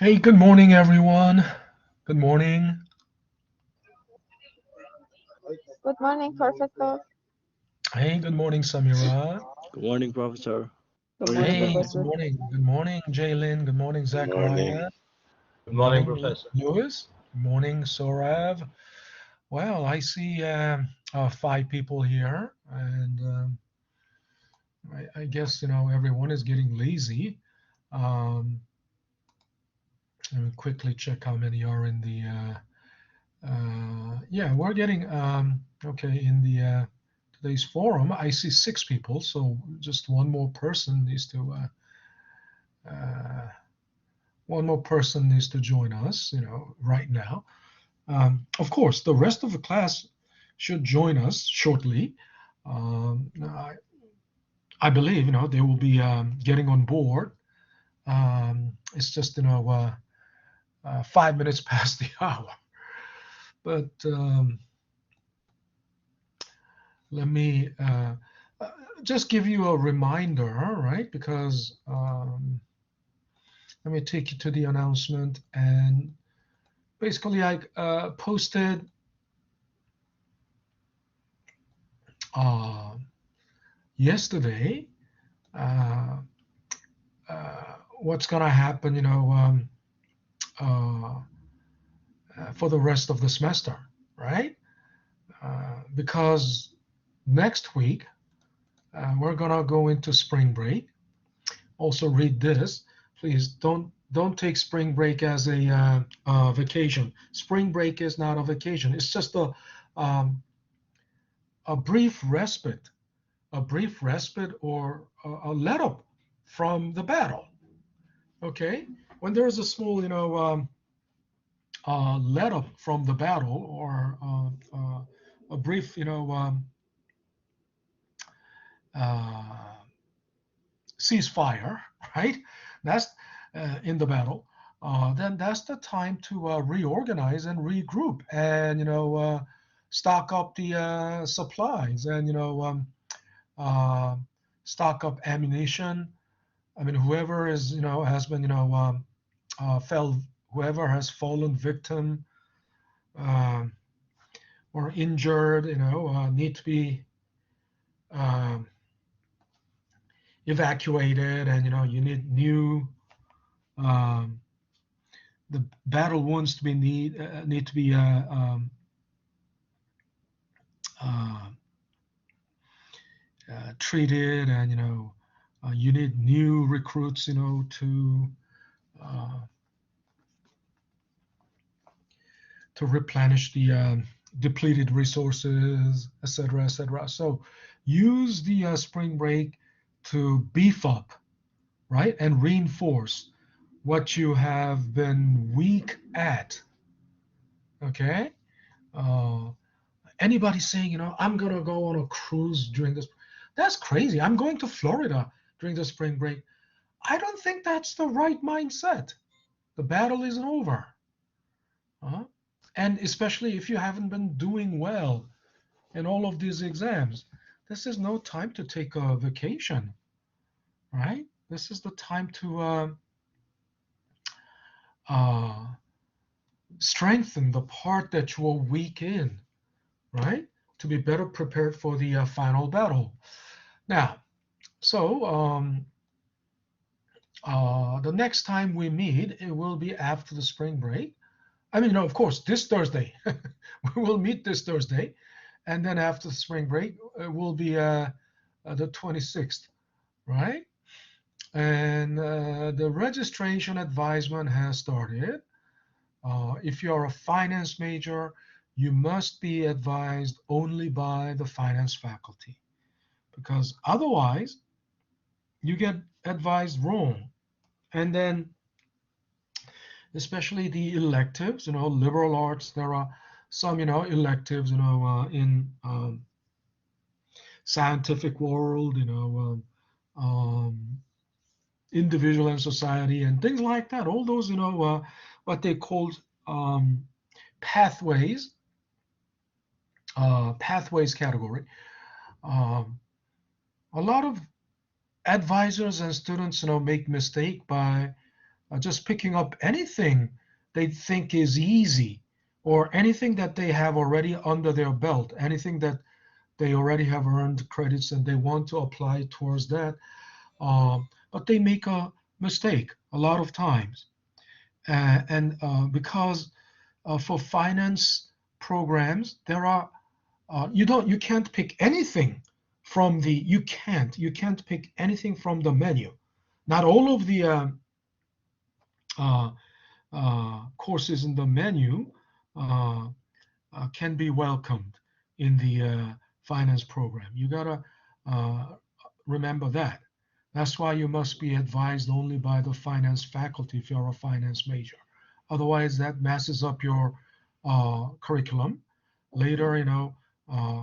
Hey, good morning, everyone. Good morning. Good morning, Professor. Hey, good morning, Samira. Good morning, Professor. Good How are you morning, Hey, today? good Professor. morning. Good morning, Jalen. Good morning, Good morning. Zachariah. Good Good morning, morning, Professor. Lewis. Good morning, Sorav. Well, I see five people here, and I guess everyone is getting lazy. Um, Let me quickly check how many are in the. Yeah, we're getting okay in the today's forum. I see six people, so just uh, one more person needs to join us. Right now. Of course, the rest of the class should join us shortly. I believe they will be getting on board. It's just 5 minutes past the hour, but let me uh, just give you a reminder, right? Because let me take you to the announcement. And basically, I posted uh, yesterday uh, what's going to happen, uh, for the rest of the semester, right? Because next week we're going to go into spring break. Also, read this. Please don't take spring break as a vacation. Spring break is not a vacation. It's just um, a brief respite, or a let up from the battle. Okay, when there is a small, let up from the battle, or a brief, uh, ceasefire, right? That's in the battle. Then that's the time to reorganize and regroup, and stock up the supplies, and uh, stock up ammunition. I mean, whoever is has been fell whoever has fallen victim um, or injured, need to be um, evacuated, and you need new um, the battle wounds to be need to be uh, treated, and you need new recruits, uh, to replenish the depleted resources, etc., etc. So use the spring break to beef up, right, and reinforce what you have been weak at. Okay. Uh, Anybody saying, I'm gonna go on a cruise during this, that's crazy. I'm going to Florida during the spring break. I don't think that's the right mindset. The battle isn't over. Huh? And especially if you haven't been doing well in all of these exams, this is no time to take a vacation, right? This is the time to uh, strengthen the part that you are weak in, right? To be better prepared for the final battle. Now, so the next time we meet, it will be after the spring break. I mean, of course, this Thursday. We will meet this Thursday. And then after the spring break, it will be the 26th, right? And the registration advisement has started. If you're a finance major, you must be advised only by the finance faculty, because otherwise you get advised wrong. And then, especially the electives, liberal arts, there are some, electives, in scientific world, individual and society, and things like that. All those, what they call um, pathways, pathways category. Um, a lot of advisors and students, make mistake by just picking up anything they think is easy, or anything that they have already under their belt, anything that they already have earned credits and they want to apply towards that. But they make a mistake a lot of times. And because for finance programs, there are you can't pick anything from the you can't pick anything from the menu. Not all of the uh, courses in the menu uh, can be welcomed in the finance program. You gotta uh, remember that. That's why you must be advised only by the finance faculty if you're a finance major. Otherwise, that messes up your curriculum. Later,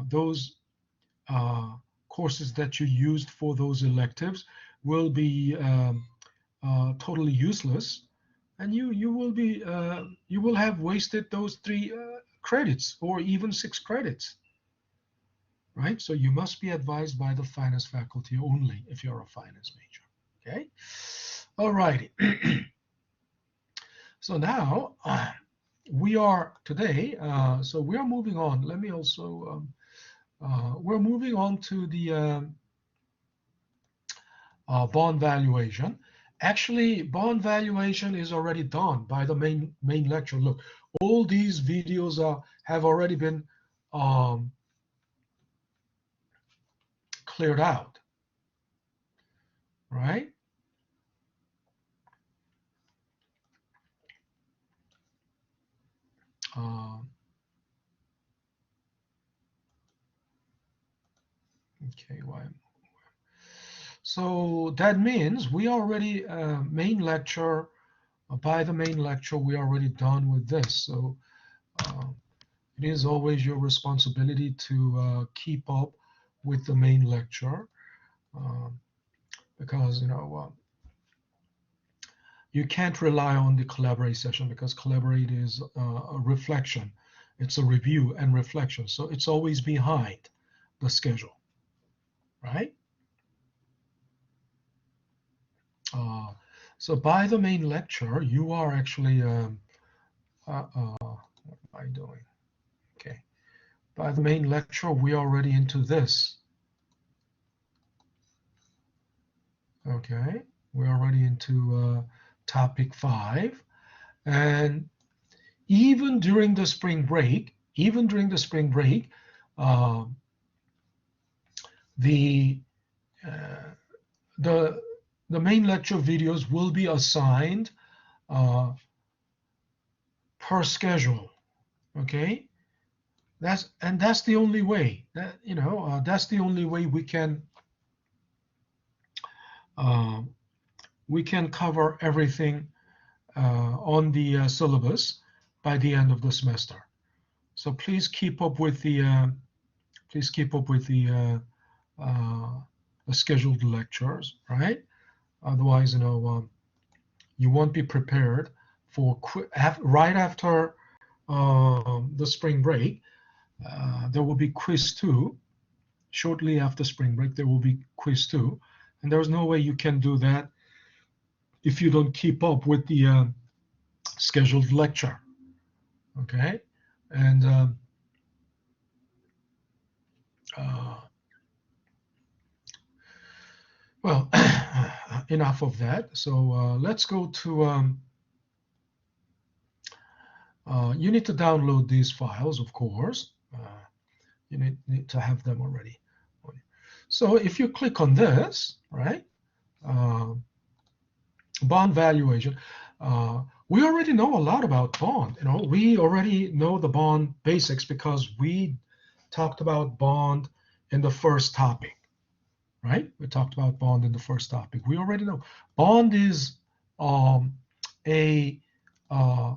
those uh, courses that you used for those electives will be totally useless, and you will have wasted those 3 credits or even 6 credits, right? So you must be advised by the finance faculty only if you're a finance major. Okay. All righty. So now we are today. So we are moving on. Let me also. We're moving on to the bond valuation. Actually, bond valuation is already done by the main lecture. Look, all these videos have already been cleared out, right? Okay, why? So that means we already main lecture. By the main lecture, we are already done with this. So it is always your responsibility to keep up with the main lecture, because you can't rely on the Collaborate session, because Collaborate is a reflection. It's a review and reflection. So it's always behind the schedule, right? So by the main lecture, you are actually, what am I doing? Okay. By the main lecture, we are already into this. Okay. We're already into topic 5. And even during the spring break, uh, the uh, the the main lecture videos will be assigned uh, per schedule. Okay, that's the only way that's the only way uh, we can cover everything on the syllabus by the end of the semester. So please keep up with the scheduled lectures, right? Otherwise, you won't be prepared for right after the spring break. There will be quiz 2. Shortly after spring break, there will be quiz 2, and there's no way you can do that if you don't keep up with the scheduled lecture. Okay, and well, enough of that. So let's go to. You need to download these files, of course. You need to have them already. So if you click on this, right, bond valuation, we already know a lot about bond. We already know the bond basics because we talked about bond in the first topic, right? We talked about bond in the first topic. We already know bond is a uh,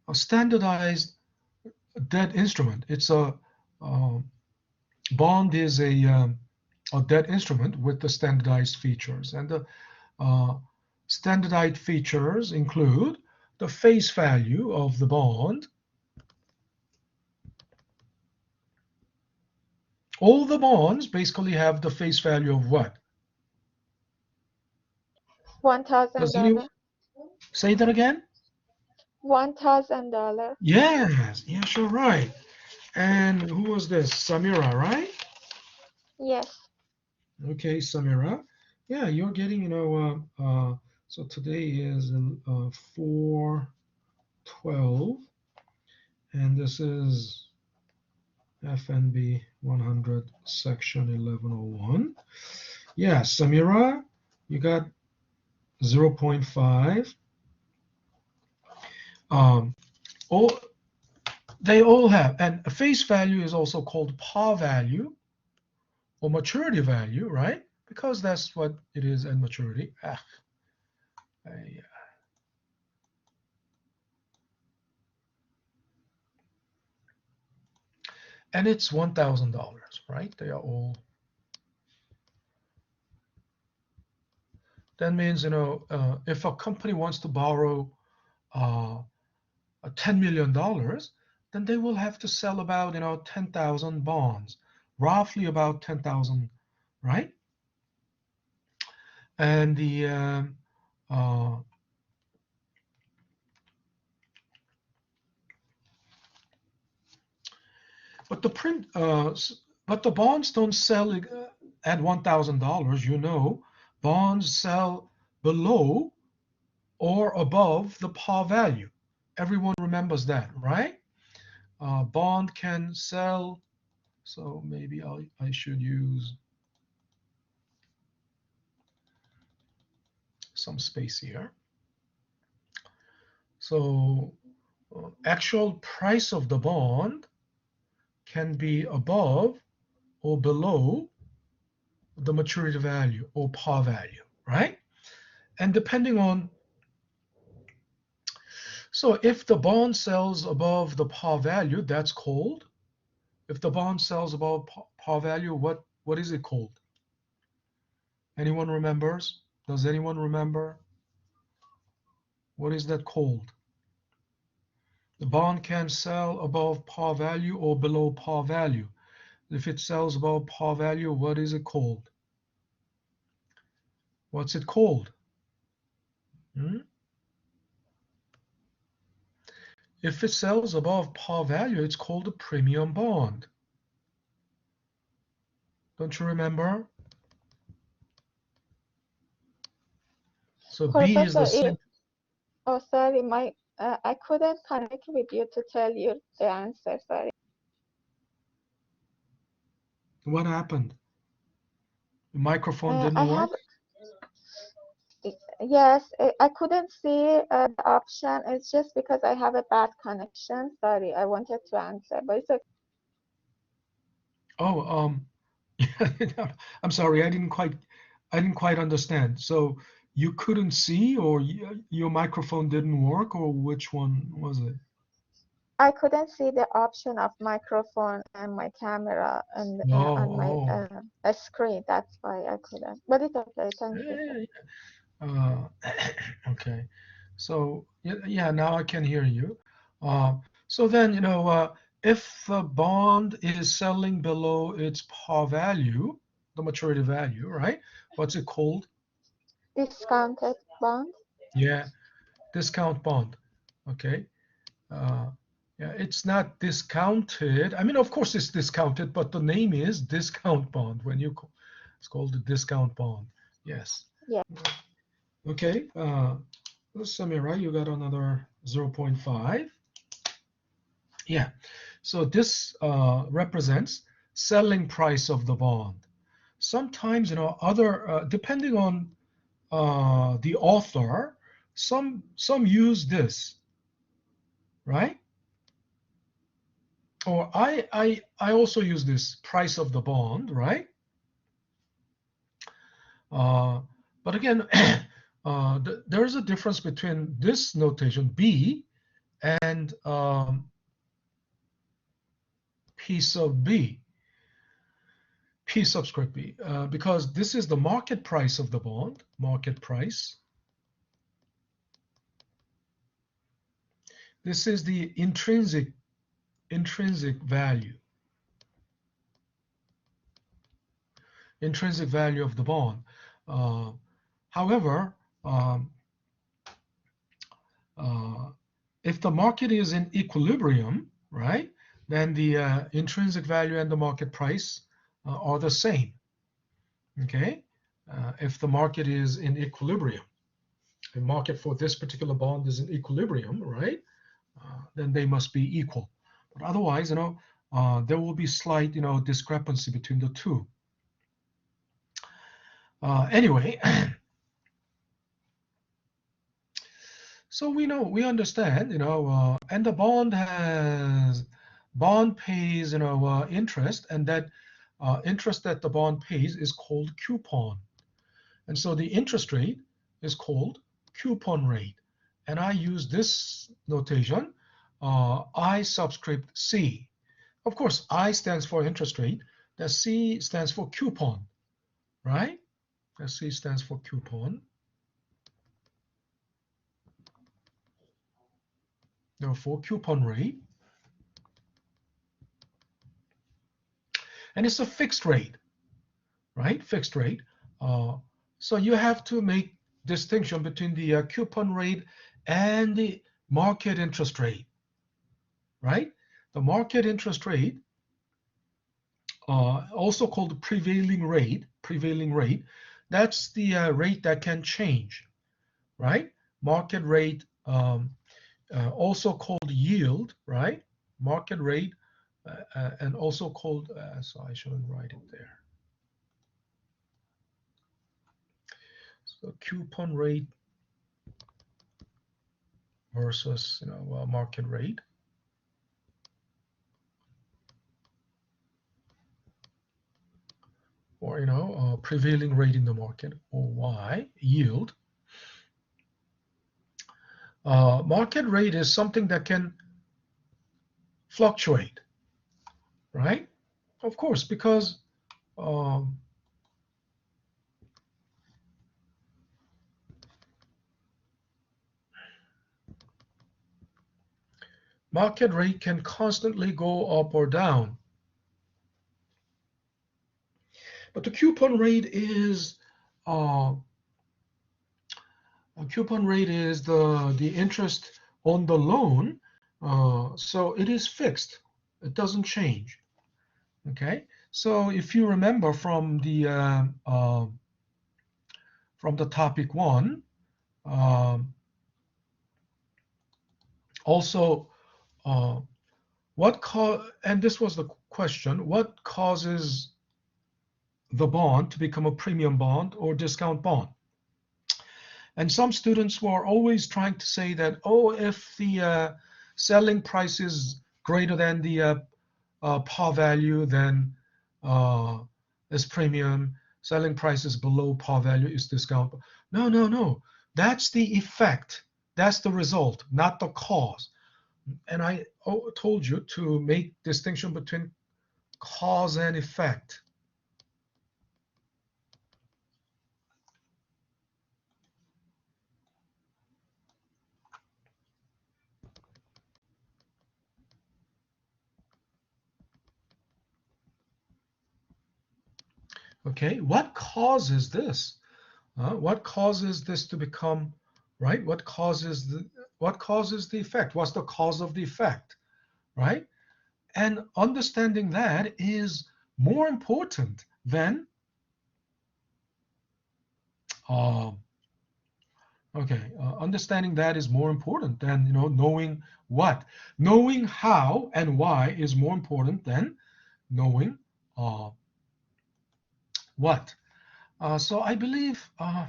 a standardized debt instrument. It's a bond is a debt instrument with the standardized features, and the standardized features include the face value of the bond. All the bonds basically have the face value of what? Does anyone $1,000. say that again? $1,000. Yes, yes, you're right. And who was this? Samira, right? Yes. Okay, Samira. Yeah, you're getting, so today is 4/12, and this is FNB 100, section 1101. Yeah, Samira, you got 0.5. Um, all they all have, and face value is also called par value or maturity value, right? Because that's what it is at maturity. I- and it's $1,000, right? They are all. That means, if a company wants to borrow uh, $10 million, then they will have to sell about, 10,000 bonds, roughly about 10,000, right? And uh, but the print, but the bonds don't sell at $1,000. Bonds sell below or above the par value. Everyone remembers that, right? Bond can sell. So maybe I should use some space here. So actual price of the bond can be above or below the maturity value or par value, right? And depending on, so if the bond sells above the par value, that's called, if the bond sells above par value, what is it called? Anyone remembers? Does anyone remember? What is that called? The bond can sell above par value or below par value. If it sells above par value, what is it called? What's it called? Hmm? If it sells above par value, it's called a premium bond. Don't you remember? So B is the Professor, same. oh, sorry, I couldn't connect with you to tell you the answer. Sorry. What happened? The microphone I didn't have, work? yes, I couldn't see the option. It's just because I have a bad connection. Sorry, I wanted to answer, but it's okay. Oh, I'm sorry, I didn't quite understand. So you couldn't see, or your microphone didn't work, or which one was it? I couldn't see the option of microphone and my camera and on my Oh, screen. That's why I couldn't. But it's okay. Thank you. oh. Uh, okay. So yeah, yeah, now I can hear you. Uh, so then, if a bond is selling below its par value, the maturity value, right? What's it called? Discounted bond. Yeah, discount bond. Okay. Uh, yeah, it's not discounted. I mean, of course it's discounted, but the name is discount bond. It's called the discount bond. Yes. Yeah. Okay. Samira, you got another 0.5. Yeah. So this represents selling price of the bond. Sometimes, other depending on the author, some use this, right? Or I also use this price of the bond, right? Uh, but again, there's a difference between this notation B and P sub B, P subscript B, because this is the market price of the bond, market price. This is the intrinsic value, intrinsic value of the bond. However, um, uh, if the market is in equilibrium, right, then the intrinsic value and the market price are the same. Okay, if the market is in equilibrium, the market for this particular bond is in equilibrium, right? Then they must be equal. But otherwise, there will be slight, discrepancy between the two. Anyway, so we understand, and the bond pays, interest, and that interest that the bond pays is called coupon. And so the interest rate is called coupon rate. And I use this notation, I subscript C. Of course, I stands for interest rate. The C stands for coupon, right? The C stands for coupon. Therefore, coupon rate. And it's a fixed rate, right? Fixed rate. So you have to make distinction between the coupon rate and the market interest rate, right? The market interest rate, also called prevailing rate, that's the rate that can change, right? Market rate, also called yield, right? Market rate, and also called, so I shouldn't write it there. So coupon rate versus, market rate. Or, prevailing rate in the market, or Y, yield. Market rate is something that can fluctuate, right? Of course, because market rate can constantly go up or down. But the coupon rate is the interest on the loan, so it is fixed. It doesn't change. Okay, so if you remember from the topic one, also and this was the question: what causes the bond to become a premium bond or discount bond? And some students were always trying to say that, oh, if the selling price is greater than the par value, then is premium. Selling price is below par value is discount. No, no, no. That's the effect. That's the result, not the cause. And I told you to make distinction between cause and effect. Okay, what causes this? What causes this to become, right? What causes the effect? What's the cause of the effect, right? And understanding that is more important than understanding that is more important than knowing what. Knowing how and why is more important than knowing what. So I believe, I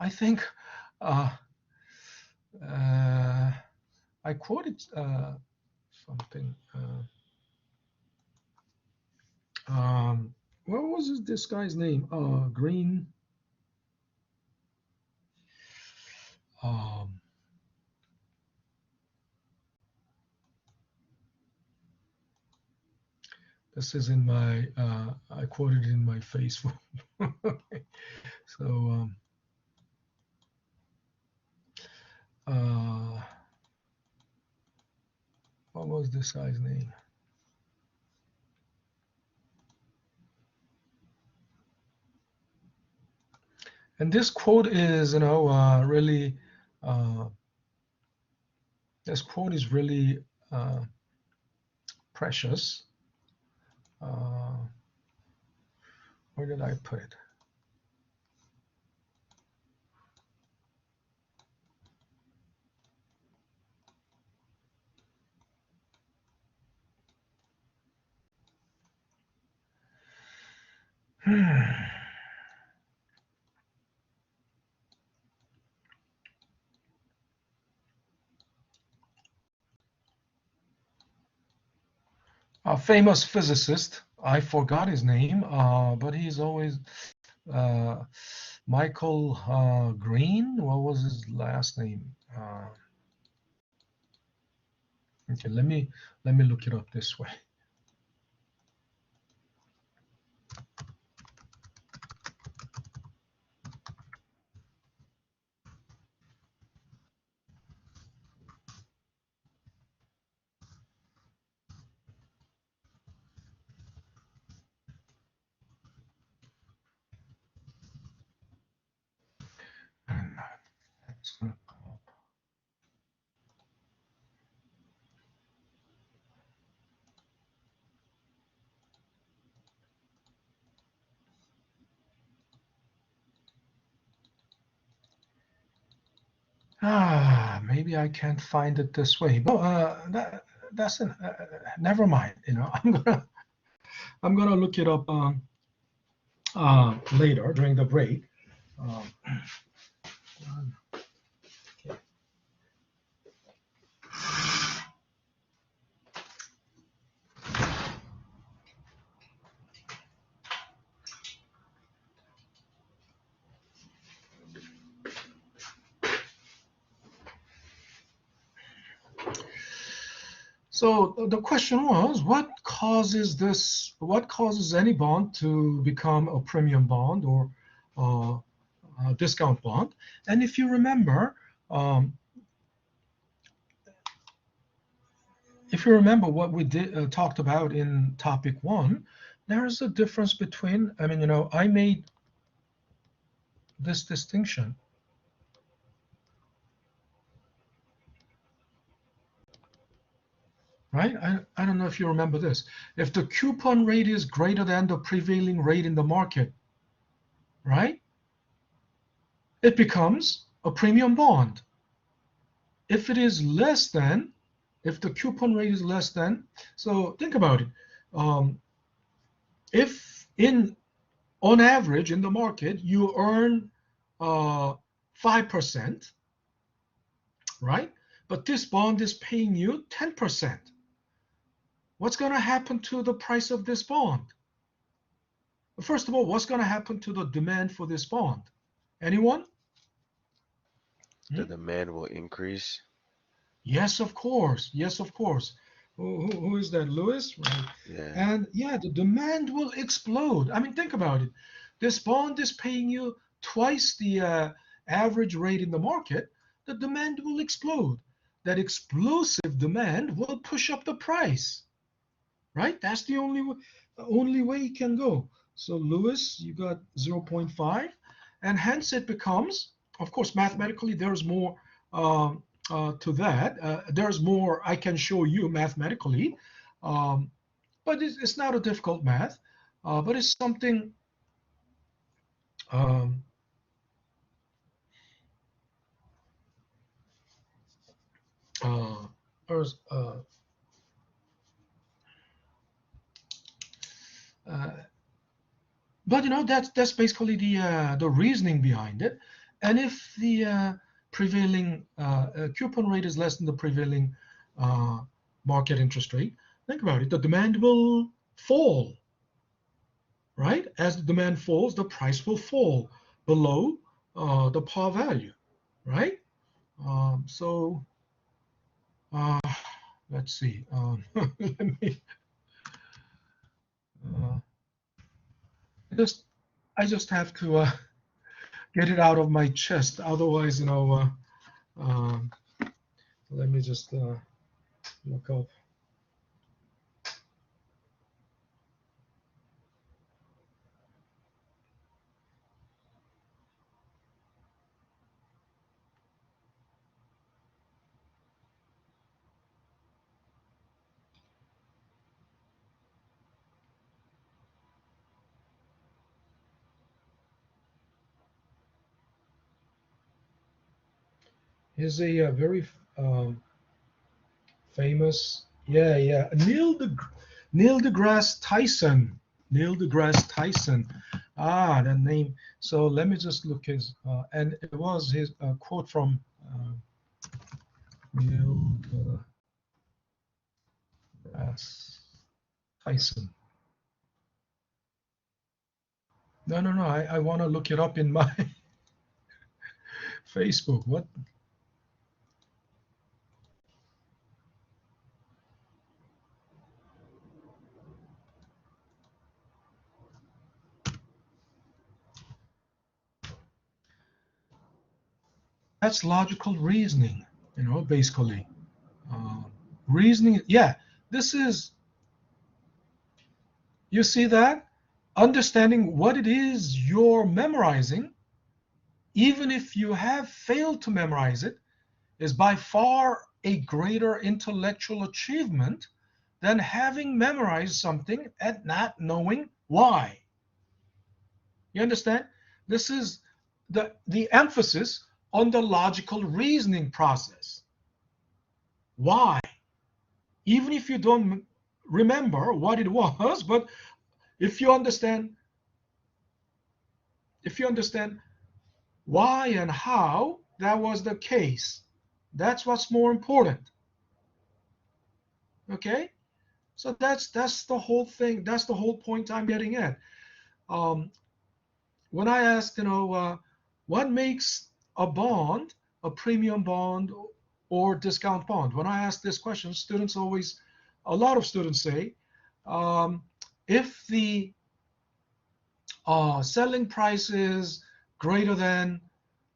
think, I quoted something. What was this guy's name? Green. This is in my. I quoted it in my Facebook. So. What was this guy's name? And this quote is, really, this quote is really precious. Where did I put it? A famous physicist, I forgot his name, but he's always uh, Michael Green. What was his last name? Okay, let me look it up this way. Maybe I can't find it this way. But that's an, never mind. I'm gonna look it up later during the break. Um, okay. So the question was, what causes this? What causes any bond to become a premium bond or a discount bond? And if you remember, um, what we did talked about in topic one, there is a difference between. I mean, I made this distinction, right? I don't know if you remember this. If the coupon rate is greater than the prevailing rate in the market, right? It becomes a premium bond. If it is less than, if the coupon rate is less than, so think about it. Um, if on average in the market you earn 5%, right? But this bond is paying you 10%. What's going to happen to the price of this bond? First of all, what's going to happen to the demand for this bond? Anyone? The demand will increase. Yes, of course. Yes, of course. Who is that? Lewis? Right. Yeah. And yeah, the demand will explode. I mean, think about it. This bond is paying you twice the average rate in the market. The demand will explode. That explosive demand will push up the price, right? That's the only way it can go. So Lewis, you got 0.5, and hence it becomes, of course, mathematically there's more to that. There's more I can show you mathematically, um, but it's not a difficult math, but it's something. Um, uh, there's, uh, but that's basically the reasoning behind it. And if the prevailing coupon rate is less than the prevailing uh, market interest rate, think about it. The demand will fall, right? As the demand falls, the price will fall below the par value, right? So uh, let's see. Let me. Uh, I just have to get it out of my chest. Otherwise, um, let me just look up. He's a very famous, yeah, Neil deGrasse Tyson. Neil deGrasse Tyson. Ah, that name. So let me just look his, and it was his quote from Neil deGrasse Tyson. No. I want to look it up in my Facebook. What? That's logical reasoning, basically. Uh, Reasoning, yeah, this is, you see that? Understanding what it is you're memorizing, even if you have failed to memorize it, is by far a greater intellectual achievement than having memorized something and not knowing why. You understand? This is the emphasis on the logical reasoning process. Why? Even if you don't remember what it was, but if you understand if you understand why and how that was the case, that's what's more important. Okay, so that's the whole thing. That's the whole point I'm getting at. um, when I ask, what makes a bond a premium bond or discount bond, when I ask this question, students always, a lot of students say, um, if the selling price is greater than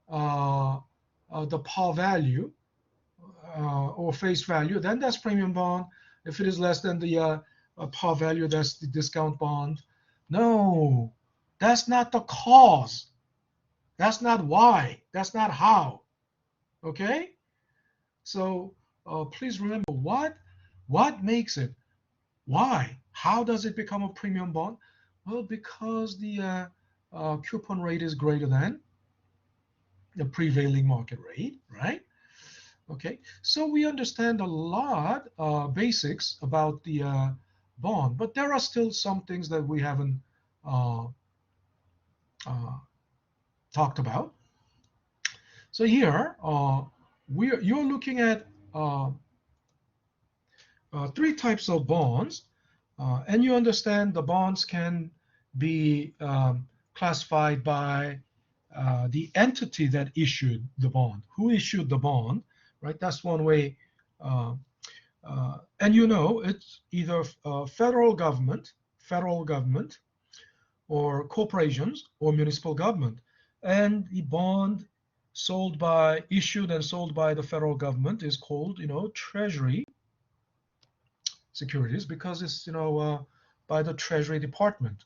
uh, the par value or face value, then that's premium bond. If it is less than the par value, that's the discount bond. No, that's not the cause. That's not why. That's not how. Okay? So please remember what makes it. Why? How does it become a premium bond? Well, because the coupon rate is greater than the prevailing market rate, right? Okay, so we understand a lot basics about the bond, but there are still some things that we haven't uh, uh, talked about. So here, you're looking at three types of bonds, and you understand the bonds can be classified by the entity that issued the bond. Who issued the bond, right? That's one way. Uh, and it's either federal government, or corporations, or municipal government. And the bond issued and sold by the federal government is called, Treasury securities, because it's, by the Treasury Department.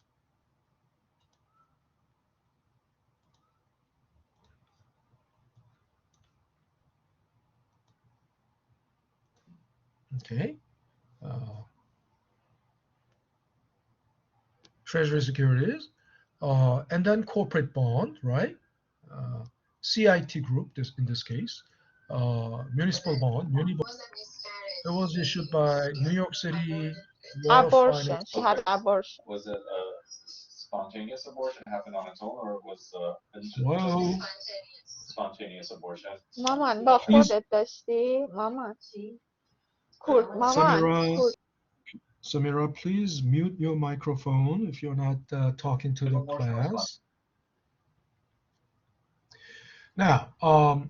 Okay. Uh, Treasury securities, and then corporate bond, right? Uh, CIT group, in this case, municipal bond, Unibond. It was issued by New York City Board of Abortion. Finance. She had abortion. Was it a spontaneous abortion happened on its own, or was Well, spontaneous abortion? مامان با please, خودت داشتی؟ مامان کورد مامان Samira, کورد Samira, please mute your microphone if you're not talking to the class. Now,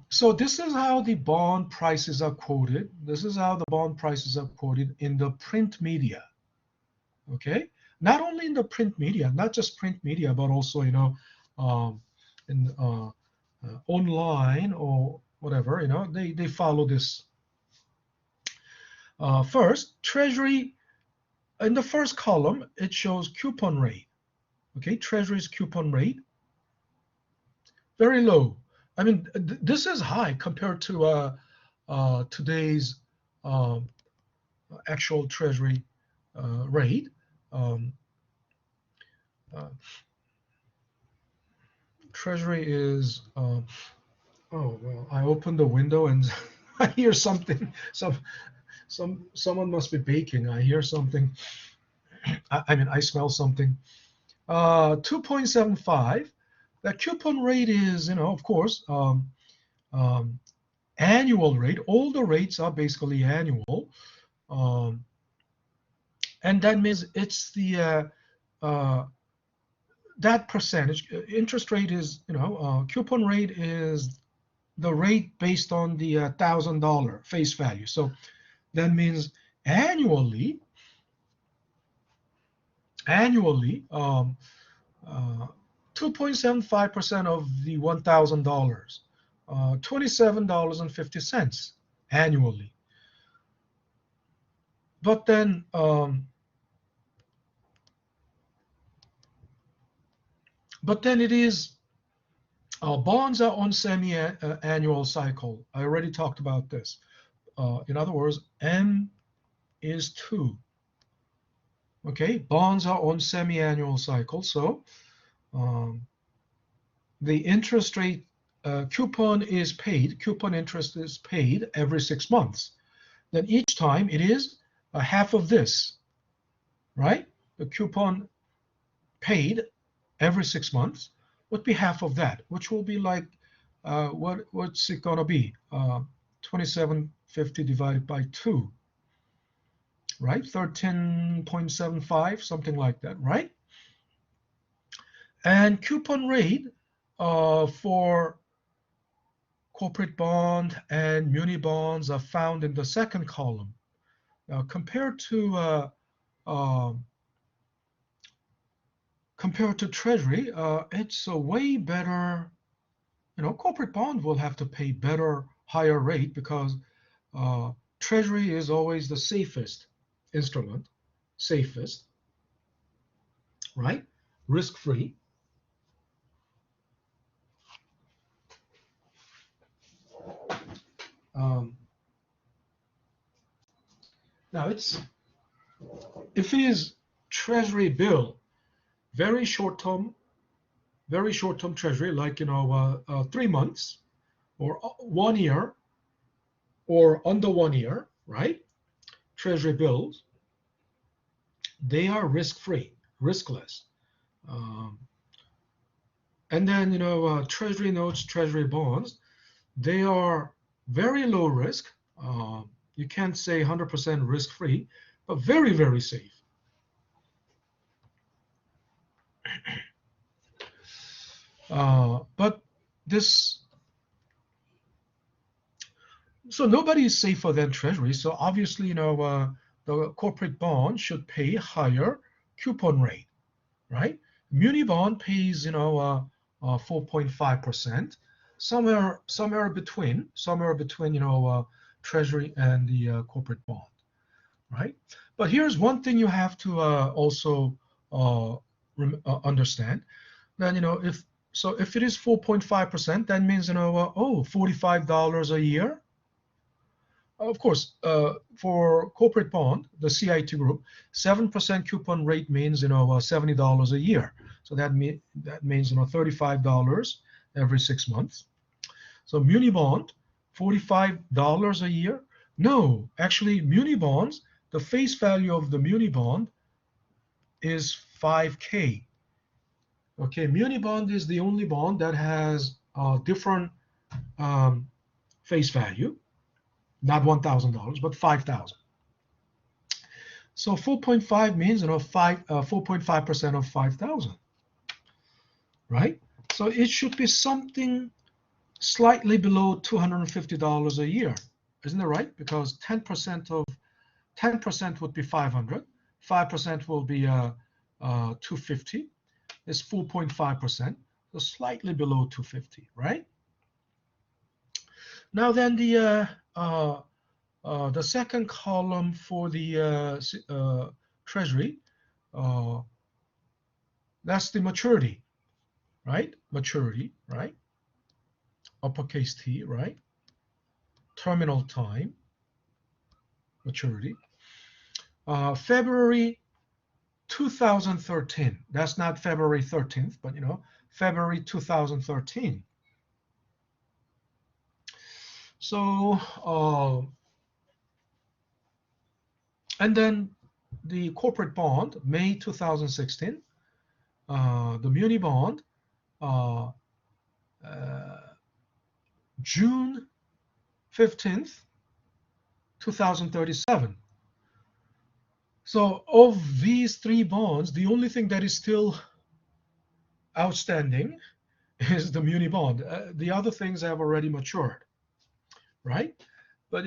so this is how the bond prices are quoted. This is how the bond prices are quoted in the print media. Okay, not only in the print media, not just print media, but also in online or whatever. They follow this. First, Treasury, in the first column, it shows coupon rate. Okay, Treasury's coupon rate, very low. I mean, this is high compared to today's um, actual Treasury rate. Um, uh, Treasury is Oh well, I opened the window and I hear something. Someone must be baking. I hear something. I mean, I smell something. 2.75. The coupon rate is, of course, um, annual rate. All the rates are basically annual, um, and that means it's the uh, that percentage. Interest rate is, coupon rate is the rate based on the $1,000 face value. So that means annually, annually, 2.75% of the $1,000, $27.50 annually. But then, it is bonds are on semi-annual cycle. I already talked about this. In other words, M is 2. Okay, bonds are on semi-annual cycle, so um, the interest rate coupon interest is paid every 6 months. Then each time it is a half of this, right? The coupon paid every 6 months would be half of that, which will be like, what's it gonna be? 2750 divided by 2, right? 13.75, something like that, right? And coupon rate for corporate bond and muni bonds are found in the second column. Now, compared to Treasury, it's a way better. Corporate bond will have to pay better, higher rate because Treasury is always the safest instrument, safest, right? Risk-free. Now, if it is Treasury bill, very short-term Treasury, like 3 months or 1 year or under 1 year, right? Treasury bills, they are risk-free, riskless. And then Treasury notes, Treasury bonds, they are very low risk. You can't say 100% risk-free, but very, very safe. But this, so nobody is safer than Treasury. So obviously, the corporate bond should pay higher coupon rate, right? Muni bond pays, 4.5%, somewhere between, Treasury and the corporate bond, right? But here's one thing you have to also understand. Then, if it is 4.5%, that means, $45 a year. Of course, for corporate bond, the CIT group, 7% coupon rate means, $70 a year. So that means, $35 every 6 months. So muni bond, $45 a year. No, actually, muni bonds, the face value of the muni bond is 5K. Okay, muni bond is the only bond that has different face value, not $1,000, but 5,000. So 4.5 means 4.5% of 5,000, right? So it should be something slightly below $250 a year, isn't it right? Because 10% would be 500, 5% will be 250. It's 4.5%, so slightly below 250, right? Now then, the second column for the Treasury, that's the maturity, right? Maturity, right? Uppercase T, right? Terminal time, maturity. February 2013. That's not February 13th, but February 2013. So, and then the corporate bond, May 2016, the muni bond, uh, June 15th, 2037. So of these three bonds, the only thing that is still outstanding is the muni bond. The other things have already matured, right? But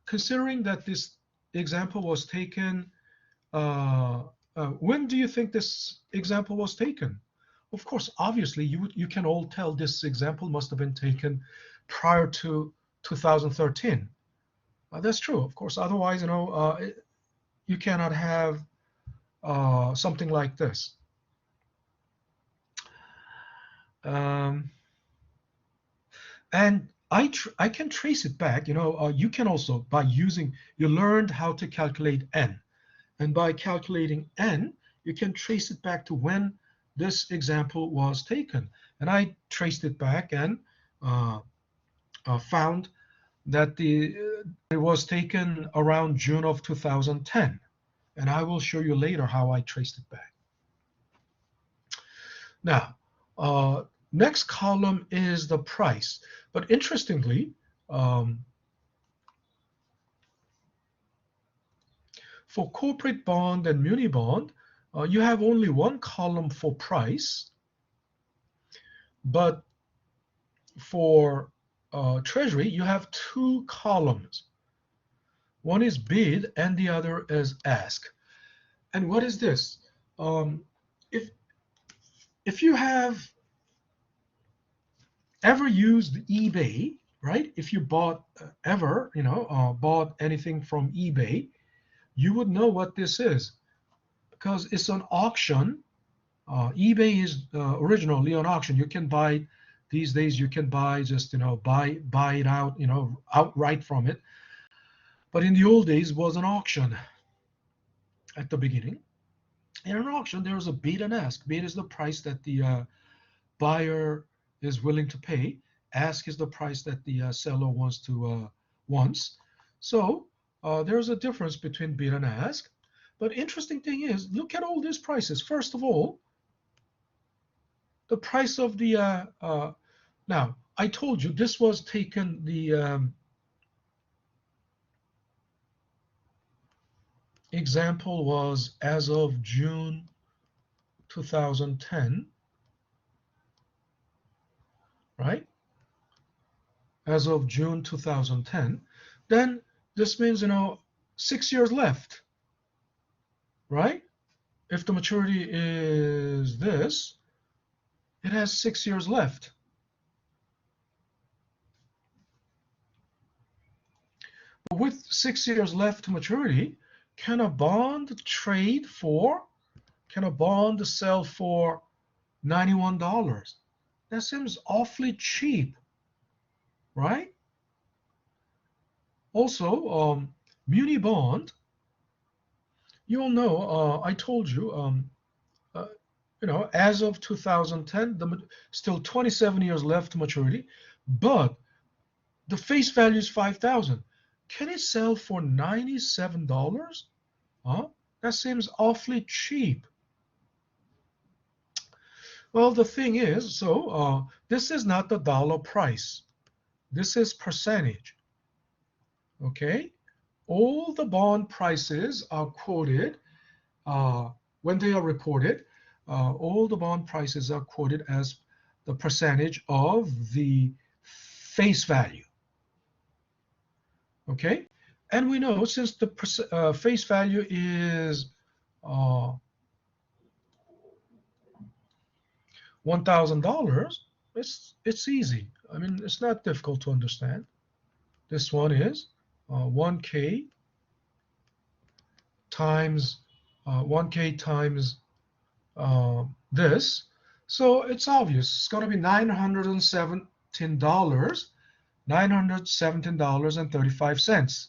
considering that this example was taken, when do you think this example was taken? Of course, obviously, you can all tell this example must have been taken prior to 2013. That's true, of course. Otherwise, you cannot have something like this. And I can trace it back. You can also, by using, you learned how to calculate n. And by calculating n, you can trace it back to when this example was taken. And I traced it back and found that it was taken around June of 2010. And I will show you later how I traced it back. Now, next column is the price. But interestingly, for corporate bond and muni bond, you have only one column for price. But for treasury, you have two columns. One is bid and the other is ask. And what is this? If you have ever used eBay, right? If you bought bought anything from eBay, you would know what this is because it's an auction. eBay is originally an auction. You can buy these days. You can buy just buy it out outright from it. But in the old days, it was an auction. At the beginning, in an auction, there is a bid and ask. Bid is the price that the buyer is willing to pay. Ask is the price that the seller wants. So there's a difference between bid and ask. But interesting thing is, look at all these prices. First of all, the price of the now I told you this was taken the example was as of June 2010, right? As of June 2010, then this means 6 years left, right? If the maturity is this, it has 6 years left. But with 6 years left to maturity, can a bond sell for $91? That seems awfully cheap, right? Also, muni bond, you'll know, I told you, as of 2010, still 27 years left to maturity, but the face value is 5,000. Can it sell for $97? That seems awfully cheap. Well, the thing is, so this is not the dollar price. This is percentage. Okay? All the bond prices are quoted when they are reported. All the bond prices are quoted as the percentage of the face value. Okay? And we know since the face value is $1,000, it's easy. I mean, it's not difficult to understand. This one is 1K times 1K times this. So it's obvious. It's going to be $917, $917.35.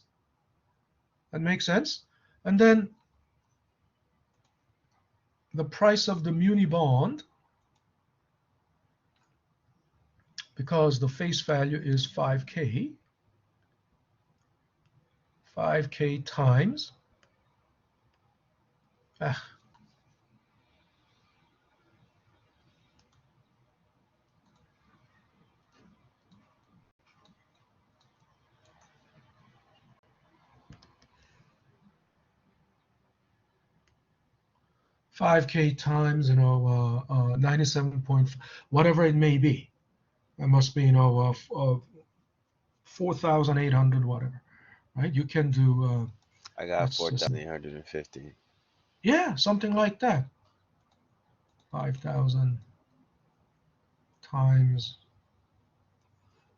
That makes sense? And then the price of the muni bond, because the face value is 5K. 5K times 5K times 97 point whatever it may be. It must be 4,800 whatever, right? You can do I got let's just 4,850. yeah, something like that. 5,000 times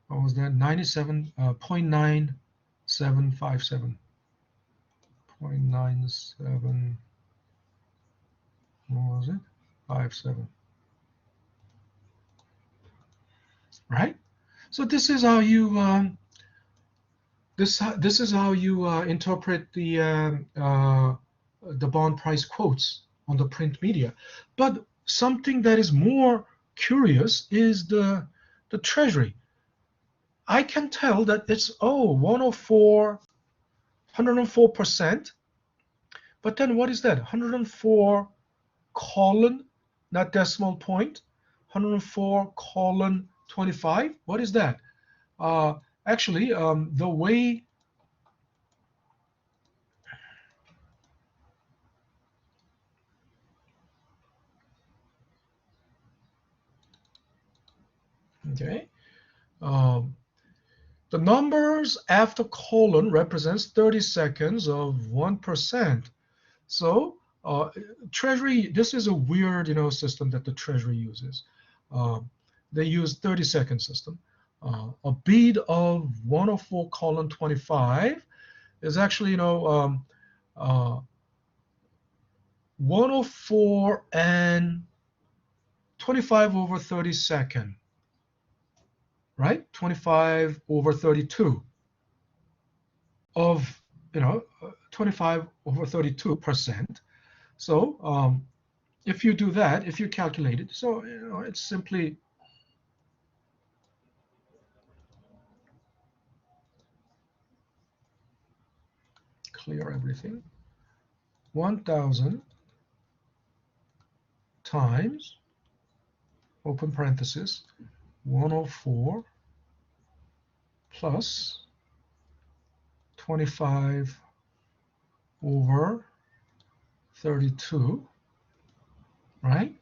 what was that? 97.9757. 0.97 what was it? 57. Right? So this is how you this is how you interpret the bond price quotes on the print media. But something that is more curious is the treasury. I can tell that it's 104 104%, but then what is that? 104 colon, not decimal point, 104 colon 25. What is that? Actually, the way okay, the numbers after colon represents 30 seconds of 1%. So Treasury, this is a weird, system that the Treasury uses. They use 30-second system. A bead of 104 colon 25 is actually, 104 and 25 over 32nd, right? 25 over 32 of, 25 over 32%. So if you do that, if you calculate it, so it's simply clear everything. 1,000 times open parenthesis 104 plus 25 over 32, right?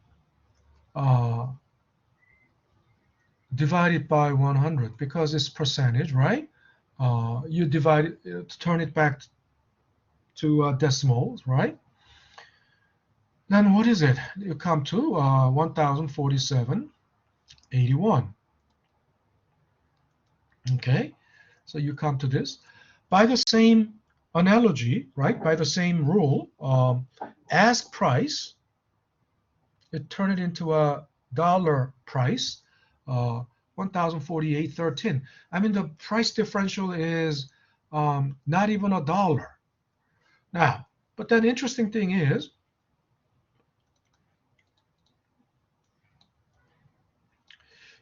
Divided by 100 because it's percentage, right? You divide it, turn it back to decimals, right? Then what is it? You come to 1,047.81. Okay, so you come to this. By the same analogy, right, by the same rule, ask price, it turn it into a dollar price, 1,048.13. I mean, the price differential is not even a dollar. Now, but then interesting thing is,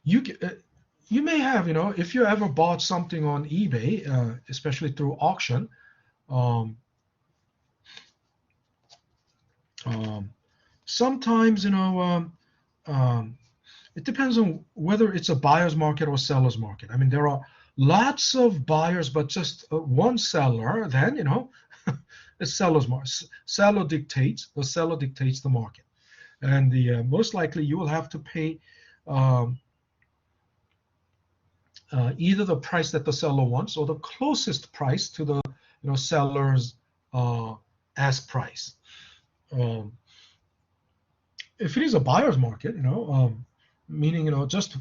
you may have, if you ever bought something on eBay, especially through auction, sometimes, it depends on whether it's a buyer's market or seller's market. I mean, there are lots of buyers, but just one seller, then, it's seller's market. The seller dictates the market. And the most likely you will have to pay either the price that the seller wants or the closest price to the seller's ask price. If it is a buyer's market, meaning just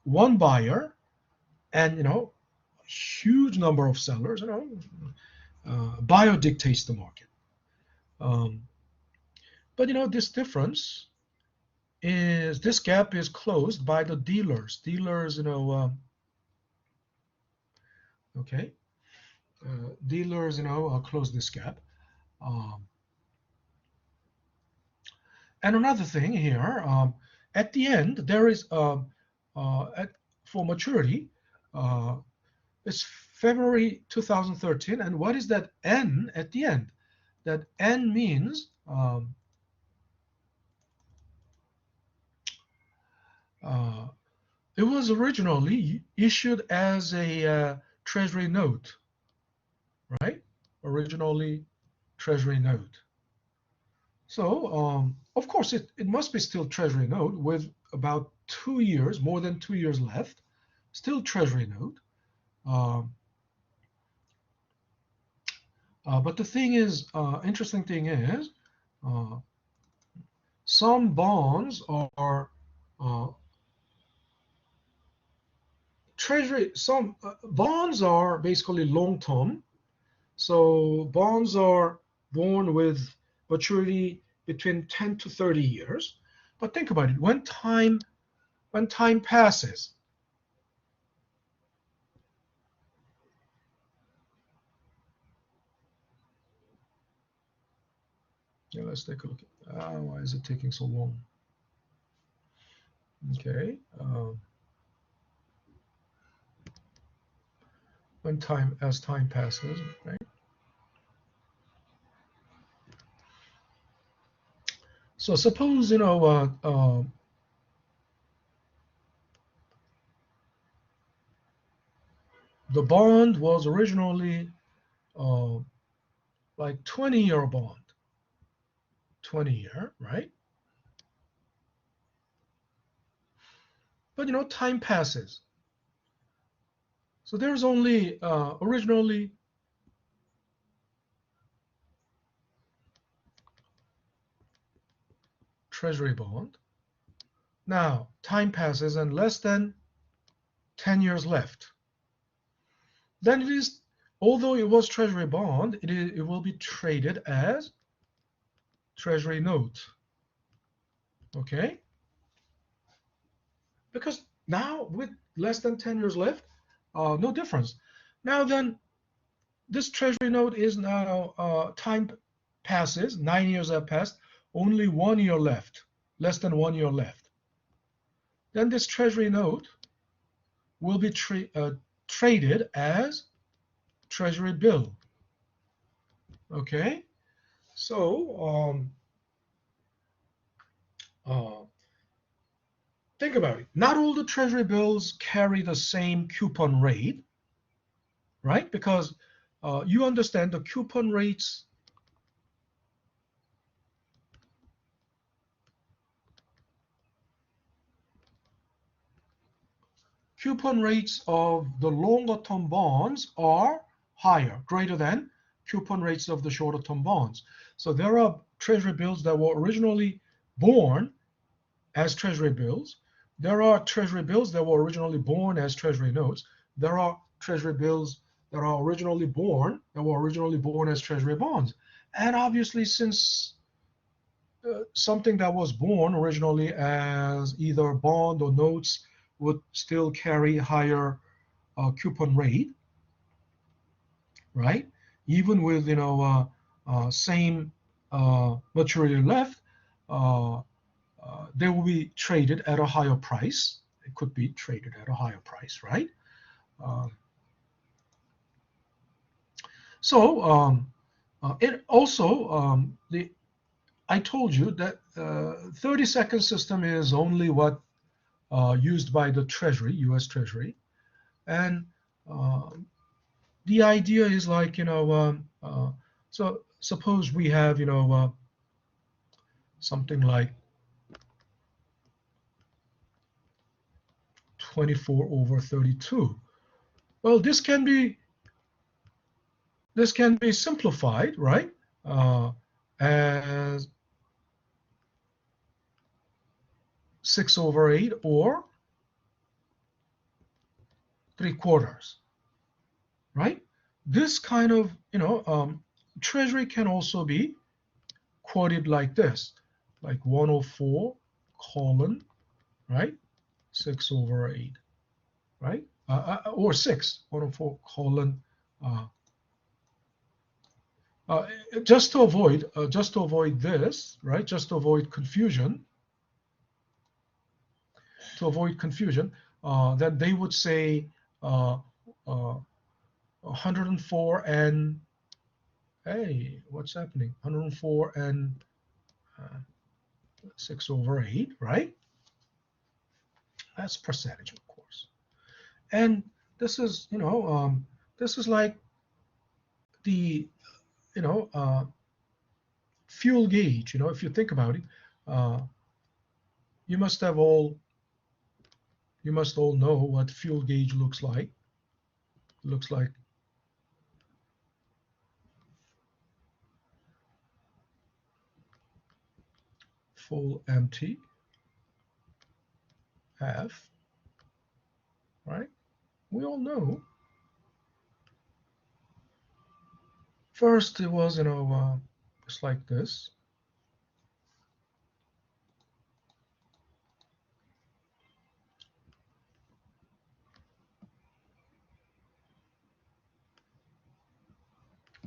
one buyer and huge number of sellers, buyer dictates the market. But this difference is this gap is closed by the dealers. Dealers, okay. Dealers, close this gap. And another thing here, at the end, there is for maturity. It's February 2013. And what is that N at the end? That N means it was originally issued as a treasury note, right? Originally treasury note. So, of course, it must be still treasury note with about 2 years, more than 2 years left, still treasury note. But the thing is, interesting thing is, some bonds are treasury. Some bonds are basically long term. So bonds are born with maturity between 10 to 30 years. But think about it. When time passes, yeah, let's take a look. Why is it taking so long? Okay. As time passes, right? So suppose the bond was originally like 20-year bond, 20-year, right? But time passes. So there's only originally treasury bond. Now time passes and less than 10 years left. Then it is, although it was treasury bond, it will be traded as treasury note. Okay? Because now with less than 10 years left, no difference. Now then, this treasury note is now, time passes, 9 years have passed, only 1 year left, less than 1 year left. Then this treasury note will be traded as treasury bill. Okay? So, think about it. Not all the treasury bills carry the same coupon rate, right? Because you understand the coupon rates of the longer term bonds are higher, greater than coupon rates of the shorter term bonds. So there are treasury bills that were originally born as treasury bills. There are treasury bills that were originally born as treasury notes. There are treasury bills that were originally born as treasury bonds. And obviously, since something that was born originally as either bond or notes would still carry higher coupon rate, right? Even with same maturity left, they will be traded at a higher price. It could be traded at a higher price, right? It also I told you that 30-second system is only what used by the Treasury, U.S. Treasury, and the idea is like so suppose we have something like 24/32. Well, this can be simplified, right? As 6/8 or 3/4, right? This kind of treasury can also be quoted like this, like 104 colon, right? 6/8, right? Or 104 colon. Just to avoid this, right? Just to avoid confusion. then they would say 104 and, hey, what's happening? 104 and 6/8, right? That's percentage, of course. And this is, this is like the, you know, fuel gauge. If you think about it, uh, you must have all, you must all know what fuel gauge looks like. It looks like full empty, half, right? We all know. First, it was, just like this.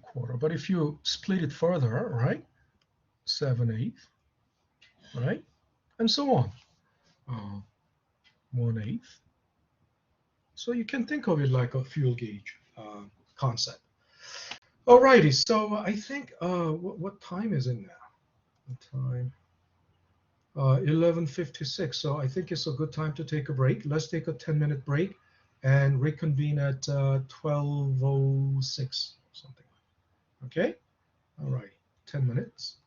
Quarter. But if you split it further, right? 7/8, right? And so on. 1/8. So you can think of it like a fuel gauge concept. Alrighty, so I think, what time is it now? The time, 11:56. So I think it's a good time to take a break. Let's take a 10-minute break and reconvene at 12:06 something. Okay? All right, 10 minutes.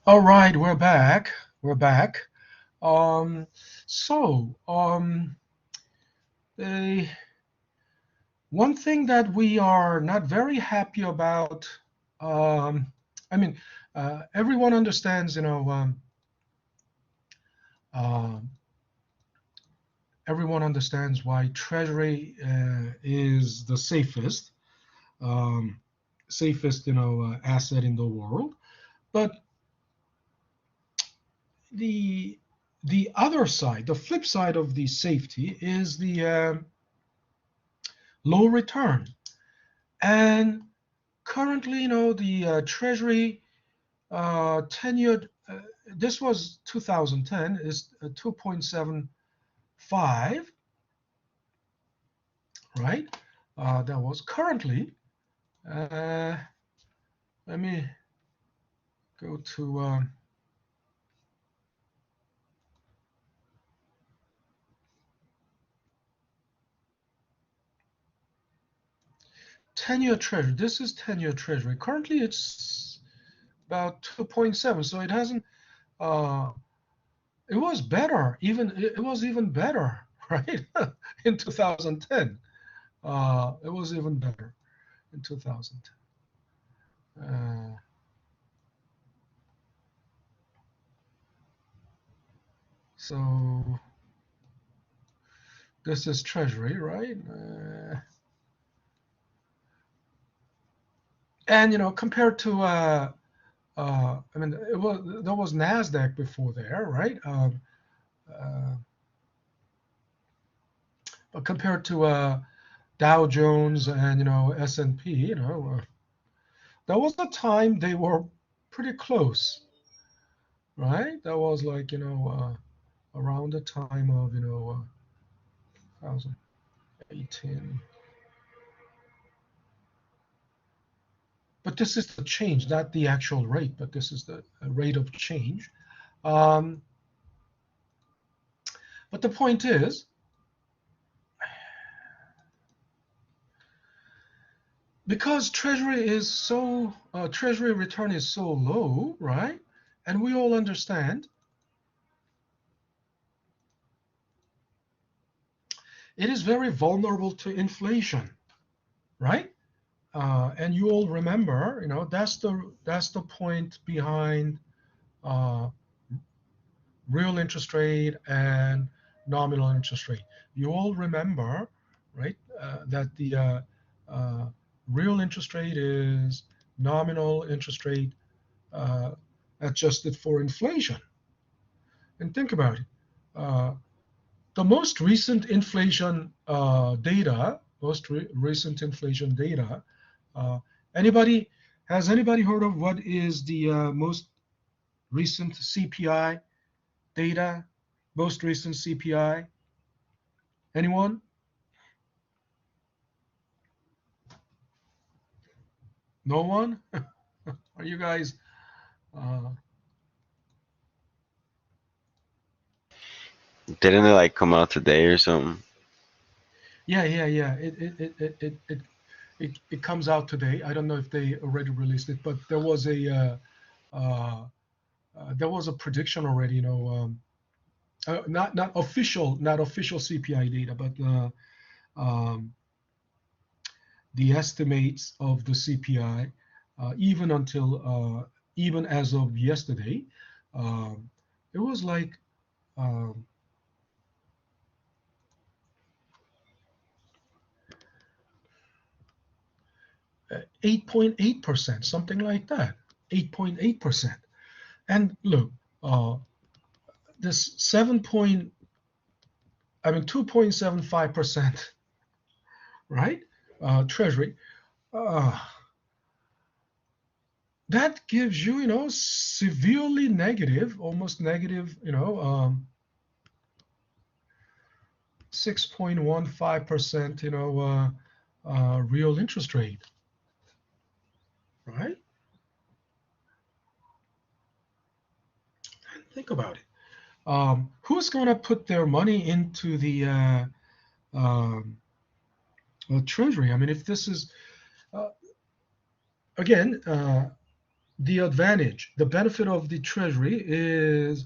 All right, we're back. We're back. So, one thing that we are not very happy about, I mean, everyone understands, uh, everyone understands why Treasury is the um, safest, asset in the world. But the the other side, the flip side of the safety is the low return. And currently, the Treasury 10-year, this was 2010, is 2.75, right? That was currently, let me go to 10-year Treasury. This is 10-year Treasury. Currently, it's about 2.7, so it hasn't. It was better, it was even better, right? In 2010, it was even better in 2010. So this is Treasury, right? And compared to I mean, there was Nasdaq before there, right? But compared to Dow Jones and S&P, there was a time they were pretty close, right? That was like around the time of 2018. But this is the change, not the actual rate, but this is the rate of change. But the point is, because Treasury return is so low, right? And we all understand it is very vulnerable to inflation, right? And you all remember, that's the point behind uh, real interest rate and nominal interest rate. You all remember, right, that the real interest rate is nominal interest rate adjusted for inflation. And think about it. The most recent inflation data, recent inflation data, uh, anybody has anybody heard of what is the most recent CPI data? Most recent CPI? Anyone? No one? Are you guys? Uh, Didn't it like come out today or something? yeah. It comes out today. I don't know if they already released it, but there was a prediction already. Not official CPI data, but um, the estimates of the CPI, even as of yesterday, it was like um, 8.8%, something like that. 8.8%. And look, this 2.75%, right? Treasury. Uh, that gives you, severely negative, almost negative, 6.15%, real interest rate, right? Think about it. Who's going to put their money into the um, Treasury? I mean, if this is, again, the advantage, the benefit of the Treasury is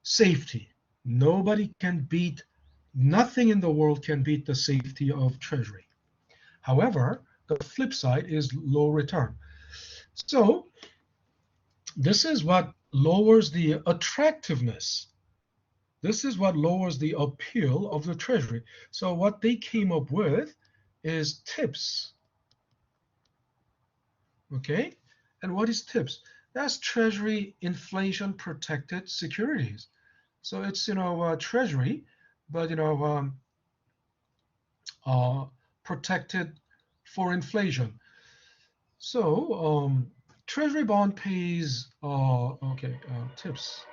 safety. Nobody can beat, nothing in the world can beat the safety of Treasury. However, the flip side is low return. So this is what lowers the attractiveness. This is what lowers the appeal of the Treasury. So what they came up with is TIPS. Okay, and what is TIPS? That's Treasury inflation protected securities. So it's Treasury, but protected for inflation. So Treasury bond pays TIPS.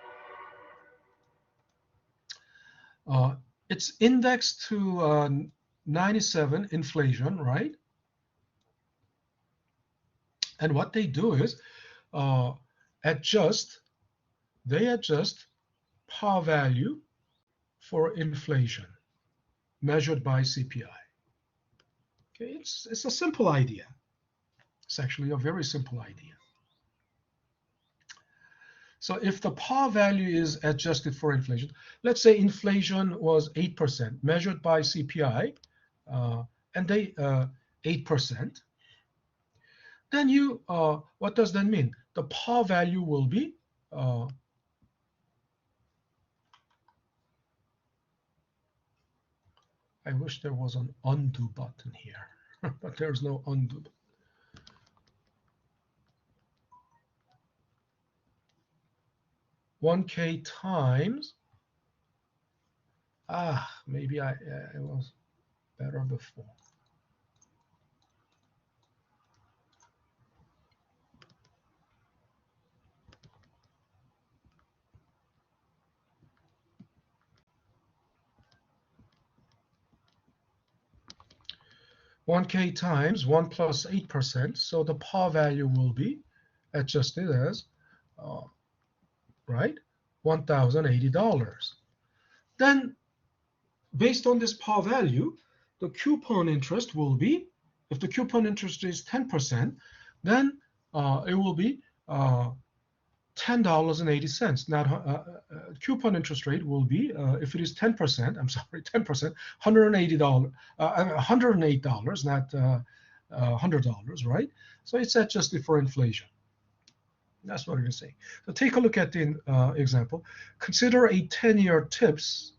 It's indexed to 97 inflation, right? And what they do is they adjust par value for inflation measured by CPI. Okay, it's a simple idea. It's actually a very simple idea. So if the par value is adjusted for inflation, let's say inflation was 8% measured by CPI, and they 8%, then what does that mean? The par value will be I wish there was an undo button here, but there's no undo. 1K times, maybe it was better before. $1K times 1 plus 8%, so the par value will be adjusted as, right, $1,080. Then, based on this par value, the coupon interest will be, if the coupon interest is 10%, then it will be $10.80. Now, coupon interest rate will be, if it is 10%, I'm sorry, 10%, $180, $108, not $100, right? So it's adjusted for inflation. That's what it is saying. So take a look at the example. Consider a 10-year TIPS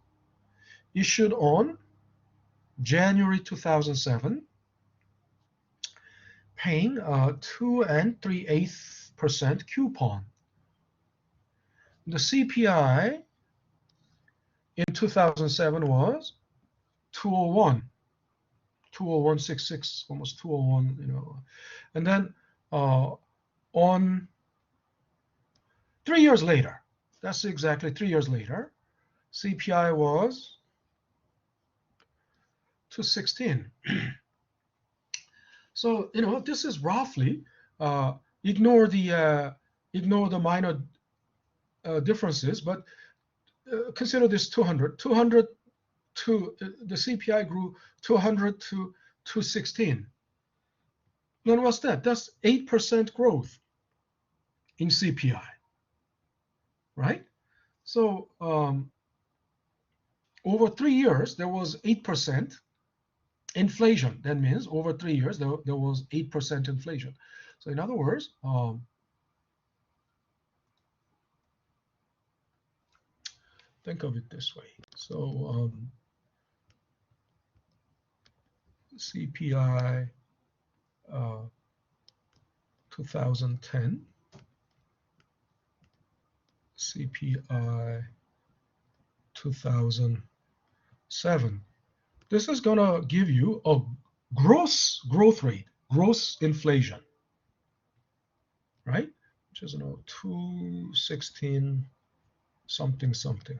issued on January 2007, paying 2 3/8% coupon. The CPI in 2007 was 201, 201.66, almost 201, And then on 3 years later, that's exactly 3 years later, CPI was 216. So, this is roughly, ignore the minor differences, but consider this 200 to the CPI grew 200 to 216. Then what's that? That's 8% growth in CPI, right? So over 3 years there was 8% inflation. That means over 3 years there was 8% inflation. So in other words, think of it this way. So CPI 2010, CPI 2007. This is going to give you a gross growth rate, gross inflation, right? Which is 216 something something.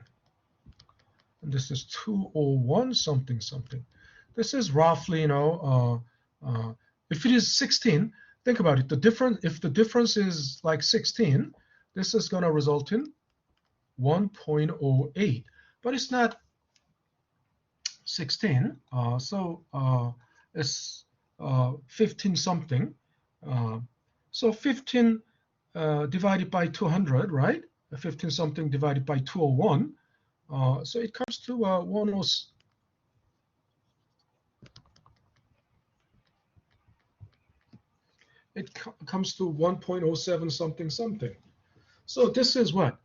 And this is 201 something something. This is roughly, if it is 16, think about it. If the difference is like 16, this is going to result in 1.08. But it's not 16, so it's 15 something. So 15 divided by 200, right? 15 something divided by 201. So it comes to 106. It comes to 1.07 something something. So this is what?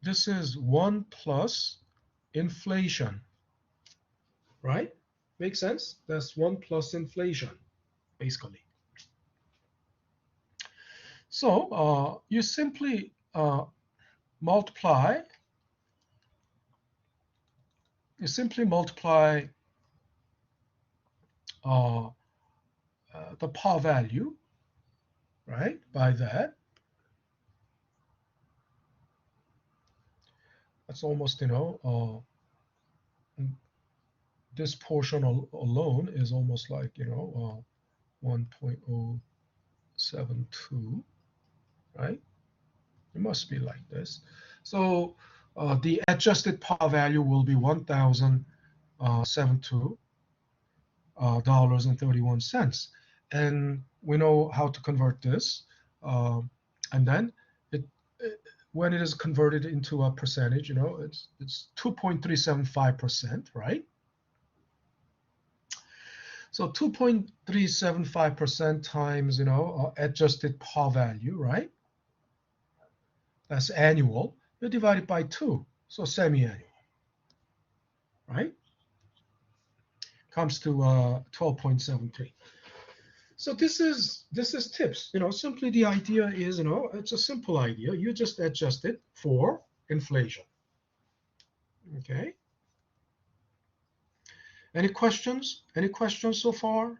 This is 1 plus inflation, right? Makes sense? That's 1 plus inflation, basically. So you simply multiply. You simply multiply the par value, right, by that. That's almost, this portion alone is almost like, 1.072, right? It must be like this. So the adjusted par value will be $1,072.31. And we know how to convert this. And then when it is converted into a percentage, it's 2.375%, right? So 2.375% times, adjusted par value, right? That's annual. You divide it by 2, so semi-annual, right? Comes to 12.73. So this is tips. Simply the idea is, it's a simple idea. You just adjust it for inflation. Okay. Any questions? Any questions so far?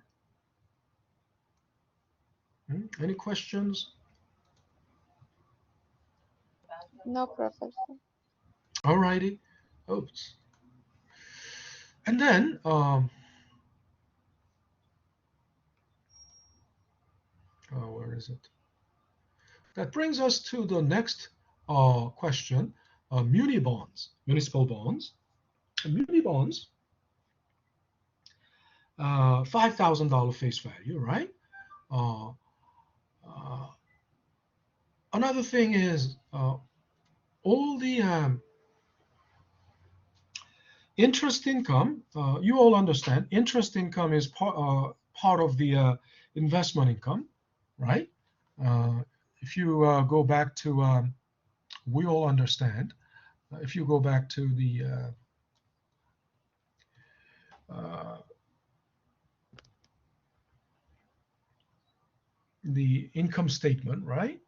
Any questions? No, Professor. All righty. Oops. And then where is it? That brings us to the next question. Muni bonds, municipal bonds. Muni bonds, $5,000 face value, right? Another thing is all the interest income. You all understand. Interest income is part of the investment income, right? If you go back to, we all understand. If you go back to the income statement, right?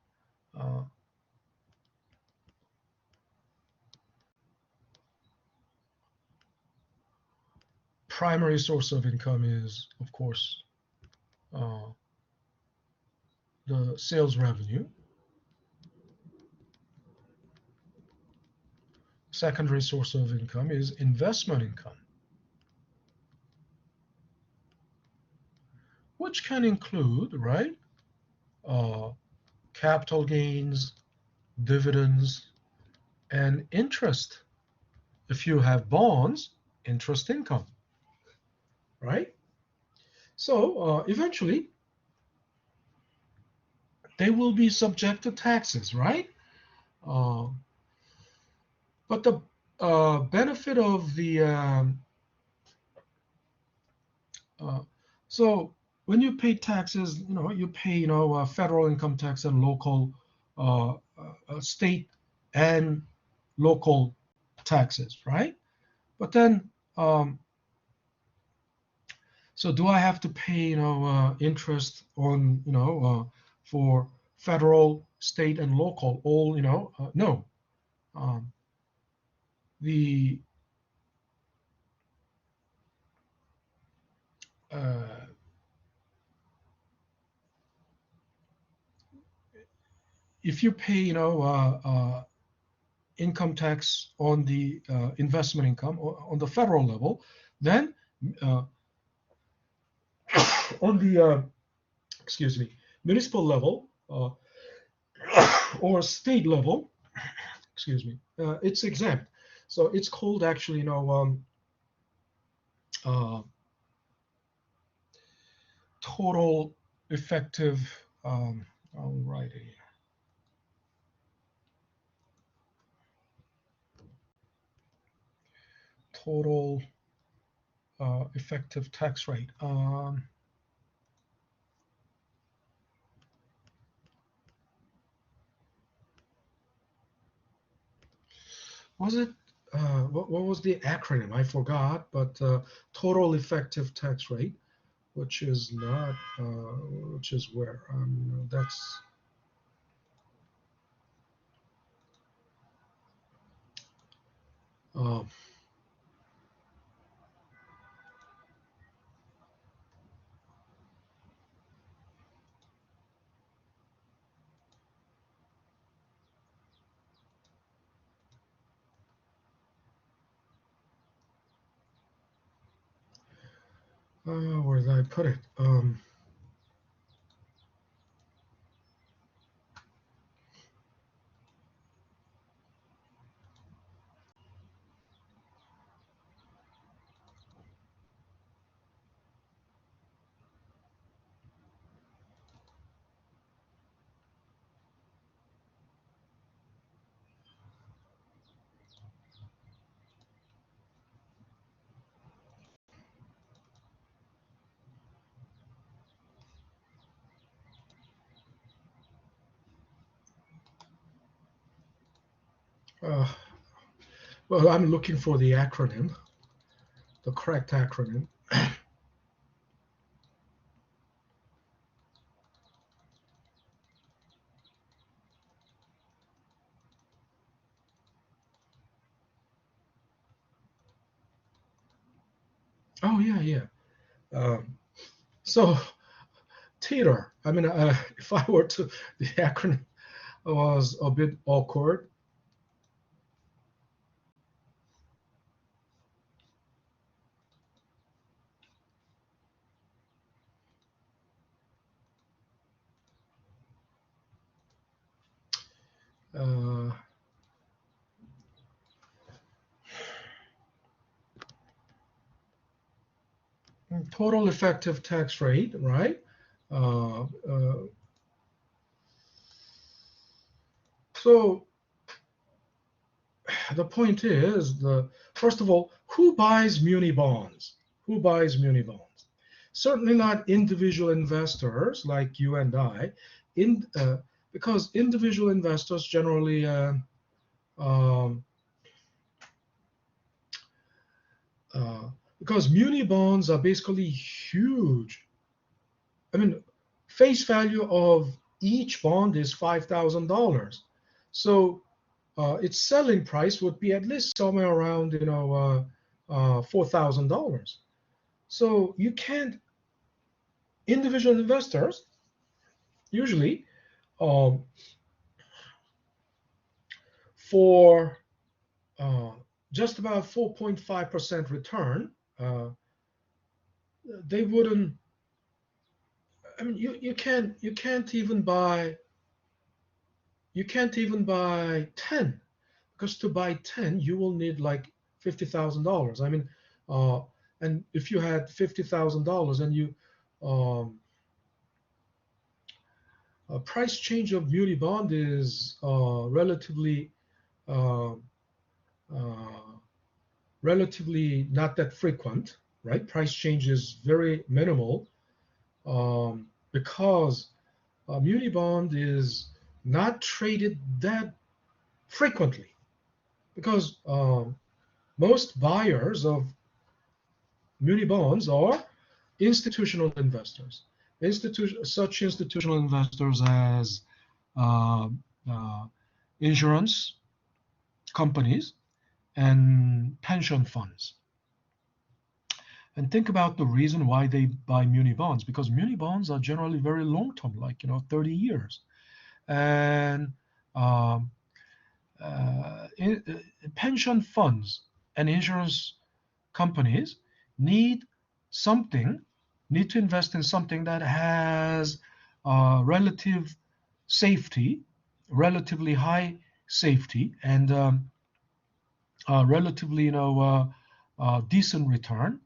Primary source of income is, of course, the sales revenue. Secondary source of income is investment income, which can include, right, capital gains, dividends, and interest. If you have bonds, interest income, right? So eventually, they will be subject to taxes, right? But the benefit of the so when you pay taxes, you pay federal income tax and local, state and local taxes, right? But then, so do I have to pay interest on for federal, state, and local? All no. The if you pay income tax on the investment income on the federal level, then on the excuse me, municipal level or state level, excuse me, it's exempt. So it's called actually total effective All righty. Total effective tax rate. Was it what was the acronym? I forgot, but total effective tax rate, which is not which is where that's uh, where did I put it? Well, I'm looking for the acronym, the correct acronym. Oh yeah, yeah. So teeter. I mean, if I were to, the acronym was a bit awkward. Uh, Total effective tax rate, right? Uh, uh, so the point is, first of all, who buys muni bonds? Who buys muni bonds? Certainly not individual investors like you and I, because individual investors generally um, because muni bonds are basically huge. I mean, face value of each bond is $5,000. So its selling price would be at least somewhere around, $4,000. So you can't, individual investors usually um, for uh, just about 4.5% return, they wouldn't. I mean, you can't even buy 10, because to buy 10 you will need like $50,000. I mean, uh, and if you had $50,000 and you price change of muni bond is uh, uh, relatively not that frequent, right? Price change is very minimal because muni bond is not traded that frequently, because most buyers of muni bonds are institutional investors. Such institutional investors as uh, uh, insurance companies and pension funds. And think about the reason why they buy muni bonds, because muni bonds are generally very long term, like 30 years. And um, pension funds and insurance companies need something, need to invest in something that has relative safety, relatively high safety, and relatively, decent return.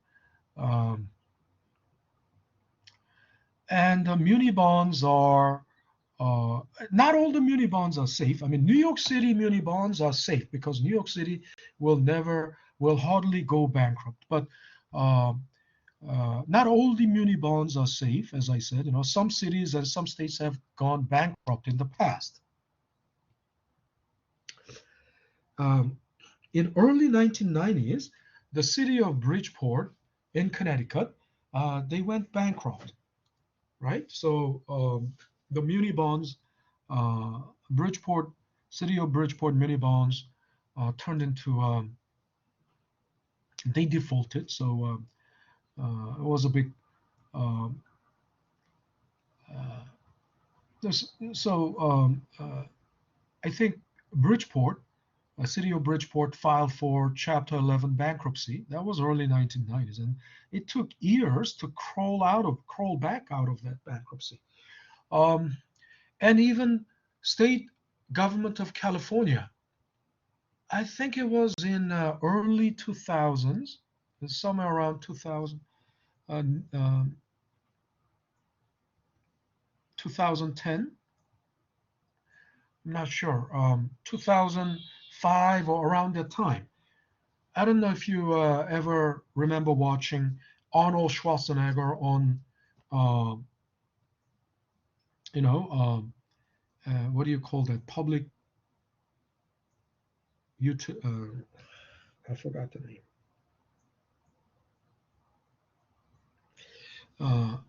And muni bonds are not all the muni bonds are safe. I mean, New York City muni bonds are safe because New York City will hardly go bankrupt. But not all the muni bonds are safe, as I said. Some cities and some states have gone bankrupt in the past. In early 1990s, the city of Bridgeport in Connecticut, they went bankrupt, right? So the muni bonds, city of Bridgeport muni bonds turned into, they defaulted. So it was a big, I think Bridgeport, city of Bridgeport filed for Chapter 11 bankruptcy. That was early 1990s, and it took years to crawl back out of that bankruptcy. And even state government of California, I think it was in early 2000s, somewhere around 2010. I'm not sure, 2005 or around that time. I don't know if you ever remember watching Arnold Schwarzenegger on, what do you call that? Public YouTube. I forgot the name.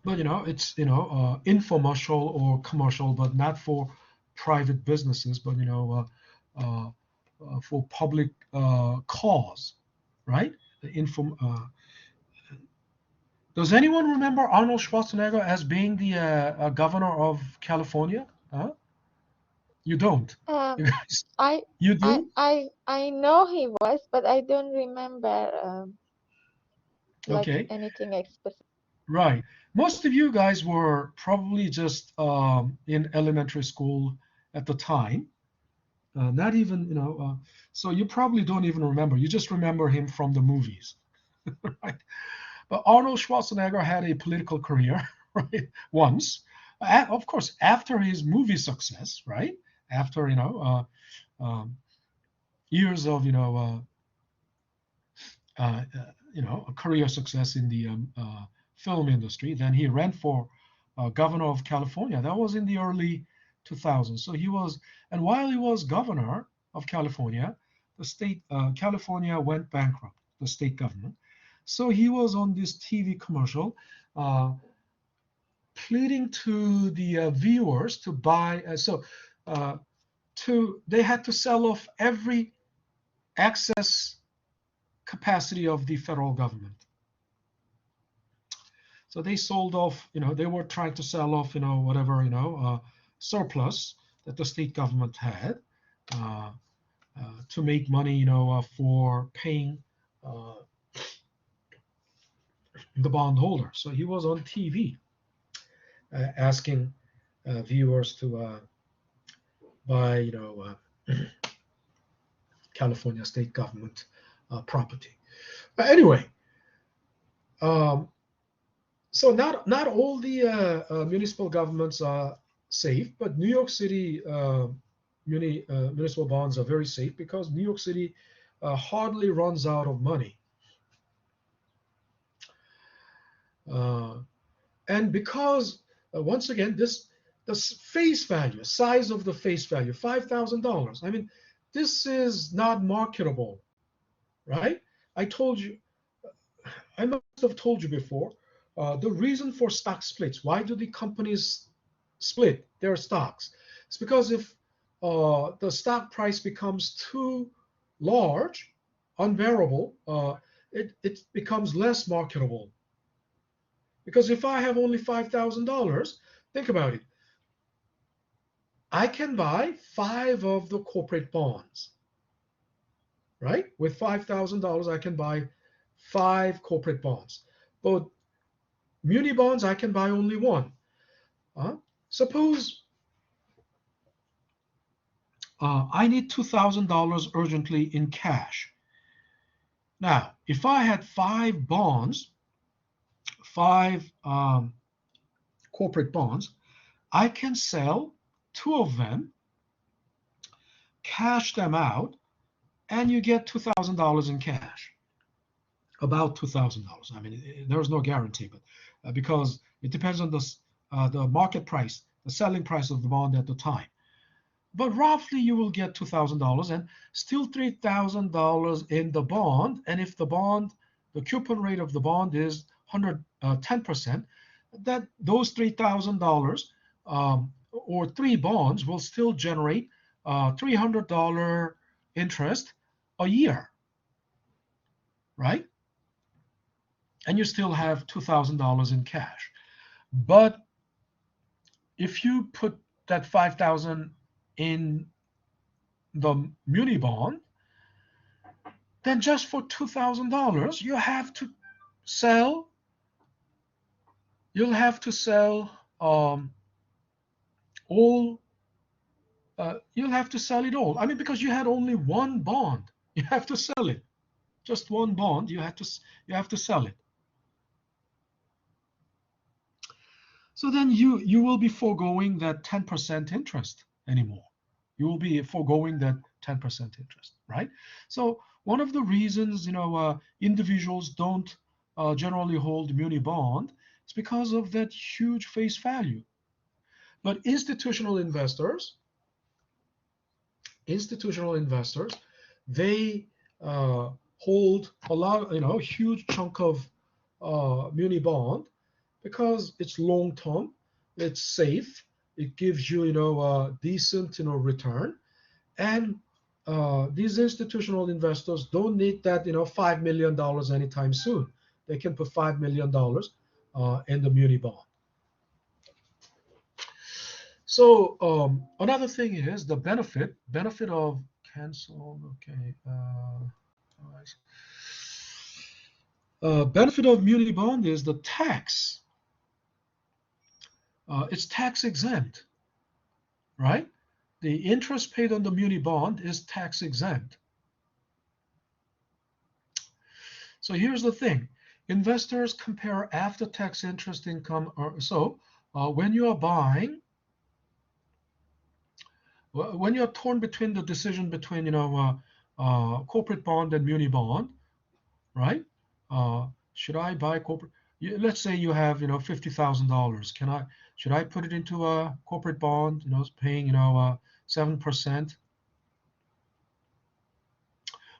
But it's infomercial or commercial, but not for private businesses, but for public cause, right? Does anyone remember Arnold Schwarzenegger as being the governor of California? You don't. You guys, you do? I know he was, but I don't remember like Okay, anything specific. right. Most of you guys were probably just in elementary school at the time. Not even, so you probably don't even remember. You just remember him from the movies, right? But Arnold Schwarzenegger had a political career, right? Once, of course, after his movie success, right? After years of a career success in the film industry, then he ran for governor of California. That was in the early 2000s. So and while he was governor of California, the state California went bankrupt, the state government. So he was on this TV commercial pleading to the viewers to buy. They had to sell off every excess capacity of the federal government. So they sold off. They were trying to sell off. Whatever surplus that the state government had to make money. For paying the bondholder. So he was on TV asking viewers to buy, California state government property. But anyway, so not all the municipal governments are safe, but New York City municipal bonds are very safe because New York City hardly runs out of money. And because once again, the face value, size of the face value, $5,000. I mean, this is not marketable, right? I must have told you before, the reason for stock splits. Why do the companies split their stocks? It's because if the stock price becomes too large, unbearable, it becomes less marketable. Because if I have only $5,000, think about it. I can buy 5 of the corporate bonds, right? With $5,000, I can buy 5 corporate bonds. But muni bonds, I can buy only 1. Suppose I need $2,000 urgently in cash. Now, if I had 5 bonds, 5 corporate bonds, I can sell two of them, cash them out, and you get $2,000 in cash. About $2,000. I mean, there's no guarantee, but because it depends on the market price, the selling price of the bond at the time. But roughly, you will get $2,000 and still $3,000 in the bond. And if the coupon rate of the bond is 10%, that those $3,000 or three bonds will still generate $300 interest a year, right? And you still have $2,000 in cash. But if you put that $5,000 in the muni bond, then just for $2,000, you'll have to sell all. You'll have to sell it all. I mean, because you had only one bond, you have to sell it. Just one bond, you have to sell it. So then you will be foregoing that 10% interest anymore. You will be foregoing that 10% interest, right? So one of the reasons individuals don't generally hold muni bond is because of that huge face value. But institutional investors, they hold a lot, a huge chunk of muni bond because it's long term, it's safe, it gives you a decent return, and these institutional investors don't need that $5 million anytime soon. They can put $5 million in the muni bond. So another thing is the benefit of cancel. Okay. Benefit of muni bond is the tax. It's tax exempt, right? The interest paid on the muni bond is tax exempt. So here's the thing. Investors compare after-tax interest income. When you are buying, when you're torn between the decision between corporate bond and muni bond, right? Should I buy corporate? Let's say you have $50,000. Should I put it into a corporate bond? Paying 7%,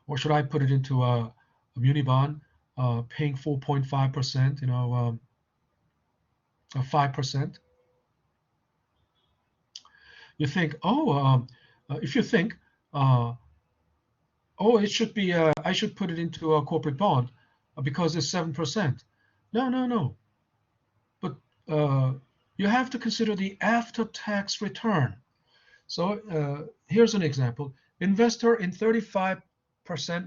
or should I put it into a muni bond, paying 4.5%? 5%. You think, if you think, it should be, I should put it into a corporate bond because it's 7%. No. But you have to consider the after-tax return. So here's an example. Investor in 35%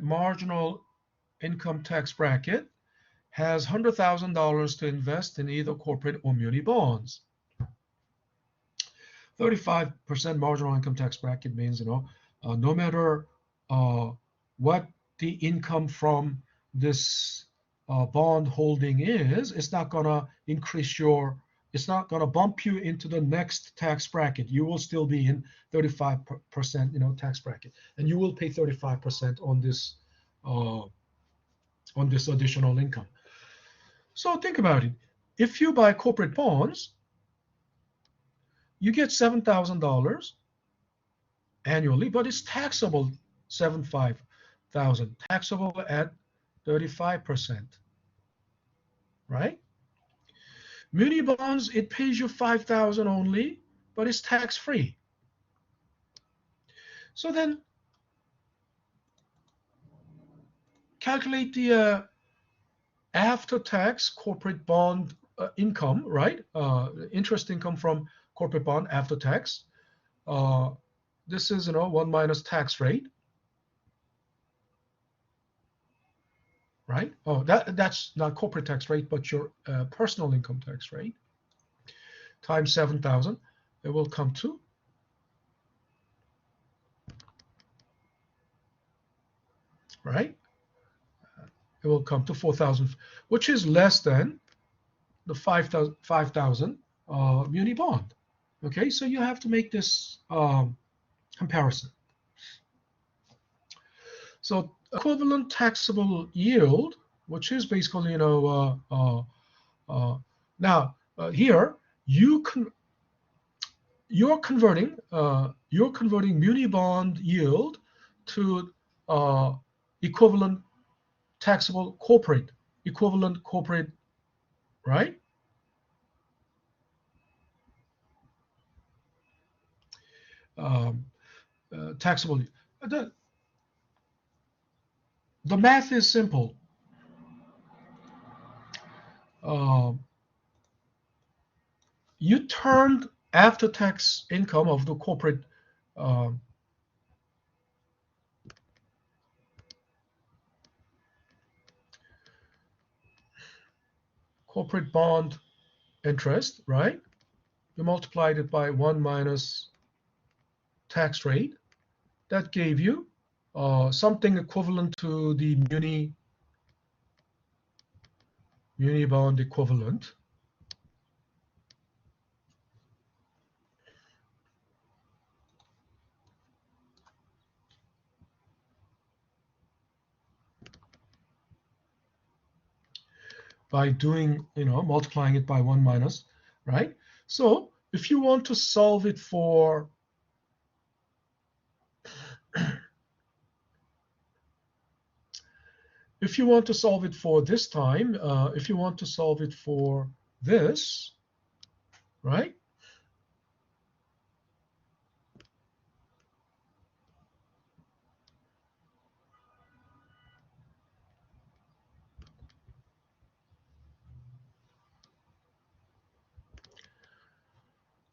marginal income tax bracket has $100,000 to invest in either corporate or muni bonds. 35% marginal income tax bracket means, no matter what the income from this bond holding is, it's not going to it's not going to bump you into the next tax bracket. You will still be in 35%, tax bracket, and you will pay 35% on this additional income. So think about it. If you buy corporate bonds, you get $7,000 annually, but it's taxable $75,000, taxable at 35%, right? Muni bonds, it pays you $5,000 only, but it's tax-free. So then calculate the after-tax corporate bond income, right? Interest income from corporate bond after tax. This is 1 minus tax rate, right? That's not corporate tax rate, but your personal income tax rate times 7,000. It will come to it will come to 4,000, which is less than the 5,000 muni bond. Okay, so you have to make this comparison. So equivalent taxable yield, which is basically, now here you're converting muni bond yield to equivalent taxable corporate, right? Taxable. The math is simple. You turned after-tax income of the corporate bond interest, right? You multiplied it by 1 minus tax rate. That gave you something equivalent to the muni bond equivalent. By doing, multiplying it by 1 minus, right? So if you want to solve it for if you want to solve it for this time, if you want to solve it for this, right?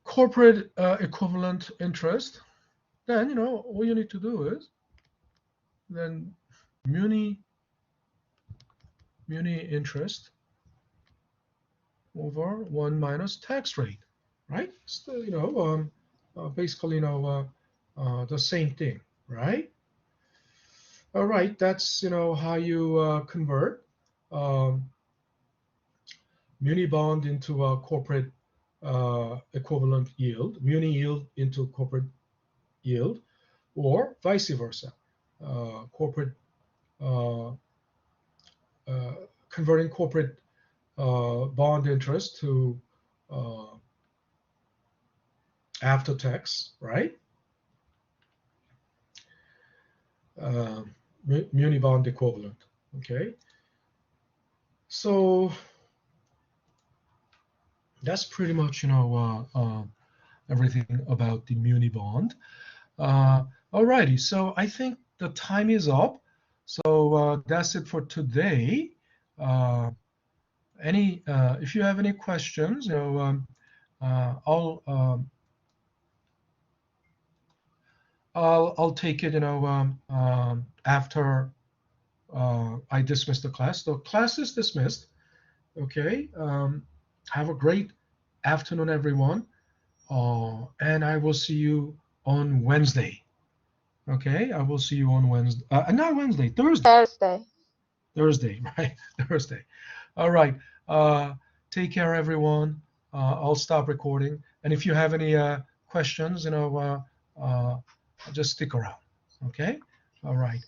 Corporate equivalent interest, then, all you need to do is then muni interest over 1 minus tax rate, right? So, basically, the same thing, right? All right, that's, how you convert muni bond into a corporate equivalent yield, muni yield into corporate yield, or vice versa. Corporate converting corporate bond interest to after tax, right? Muni bond equivalent. Okay. So that's pretty much, everything about the muni bond. Alrighty, so I think the time is up. So that's it for today. If you have any questions, I'll take it, after I dismiss the class. The class is dismissed. Okay. Have a great afternoon, everyone. And I will see you on Wednesday. Okay, I will see you on Wednesday. Not Wednesday, Thursday. Thursday, right? Thursday. All right. Take care, everyone. I'll stop recording. And if you have any questions, just stick around. Okay. All right.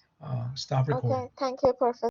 Stop recording. Okay, thank you, Professor.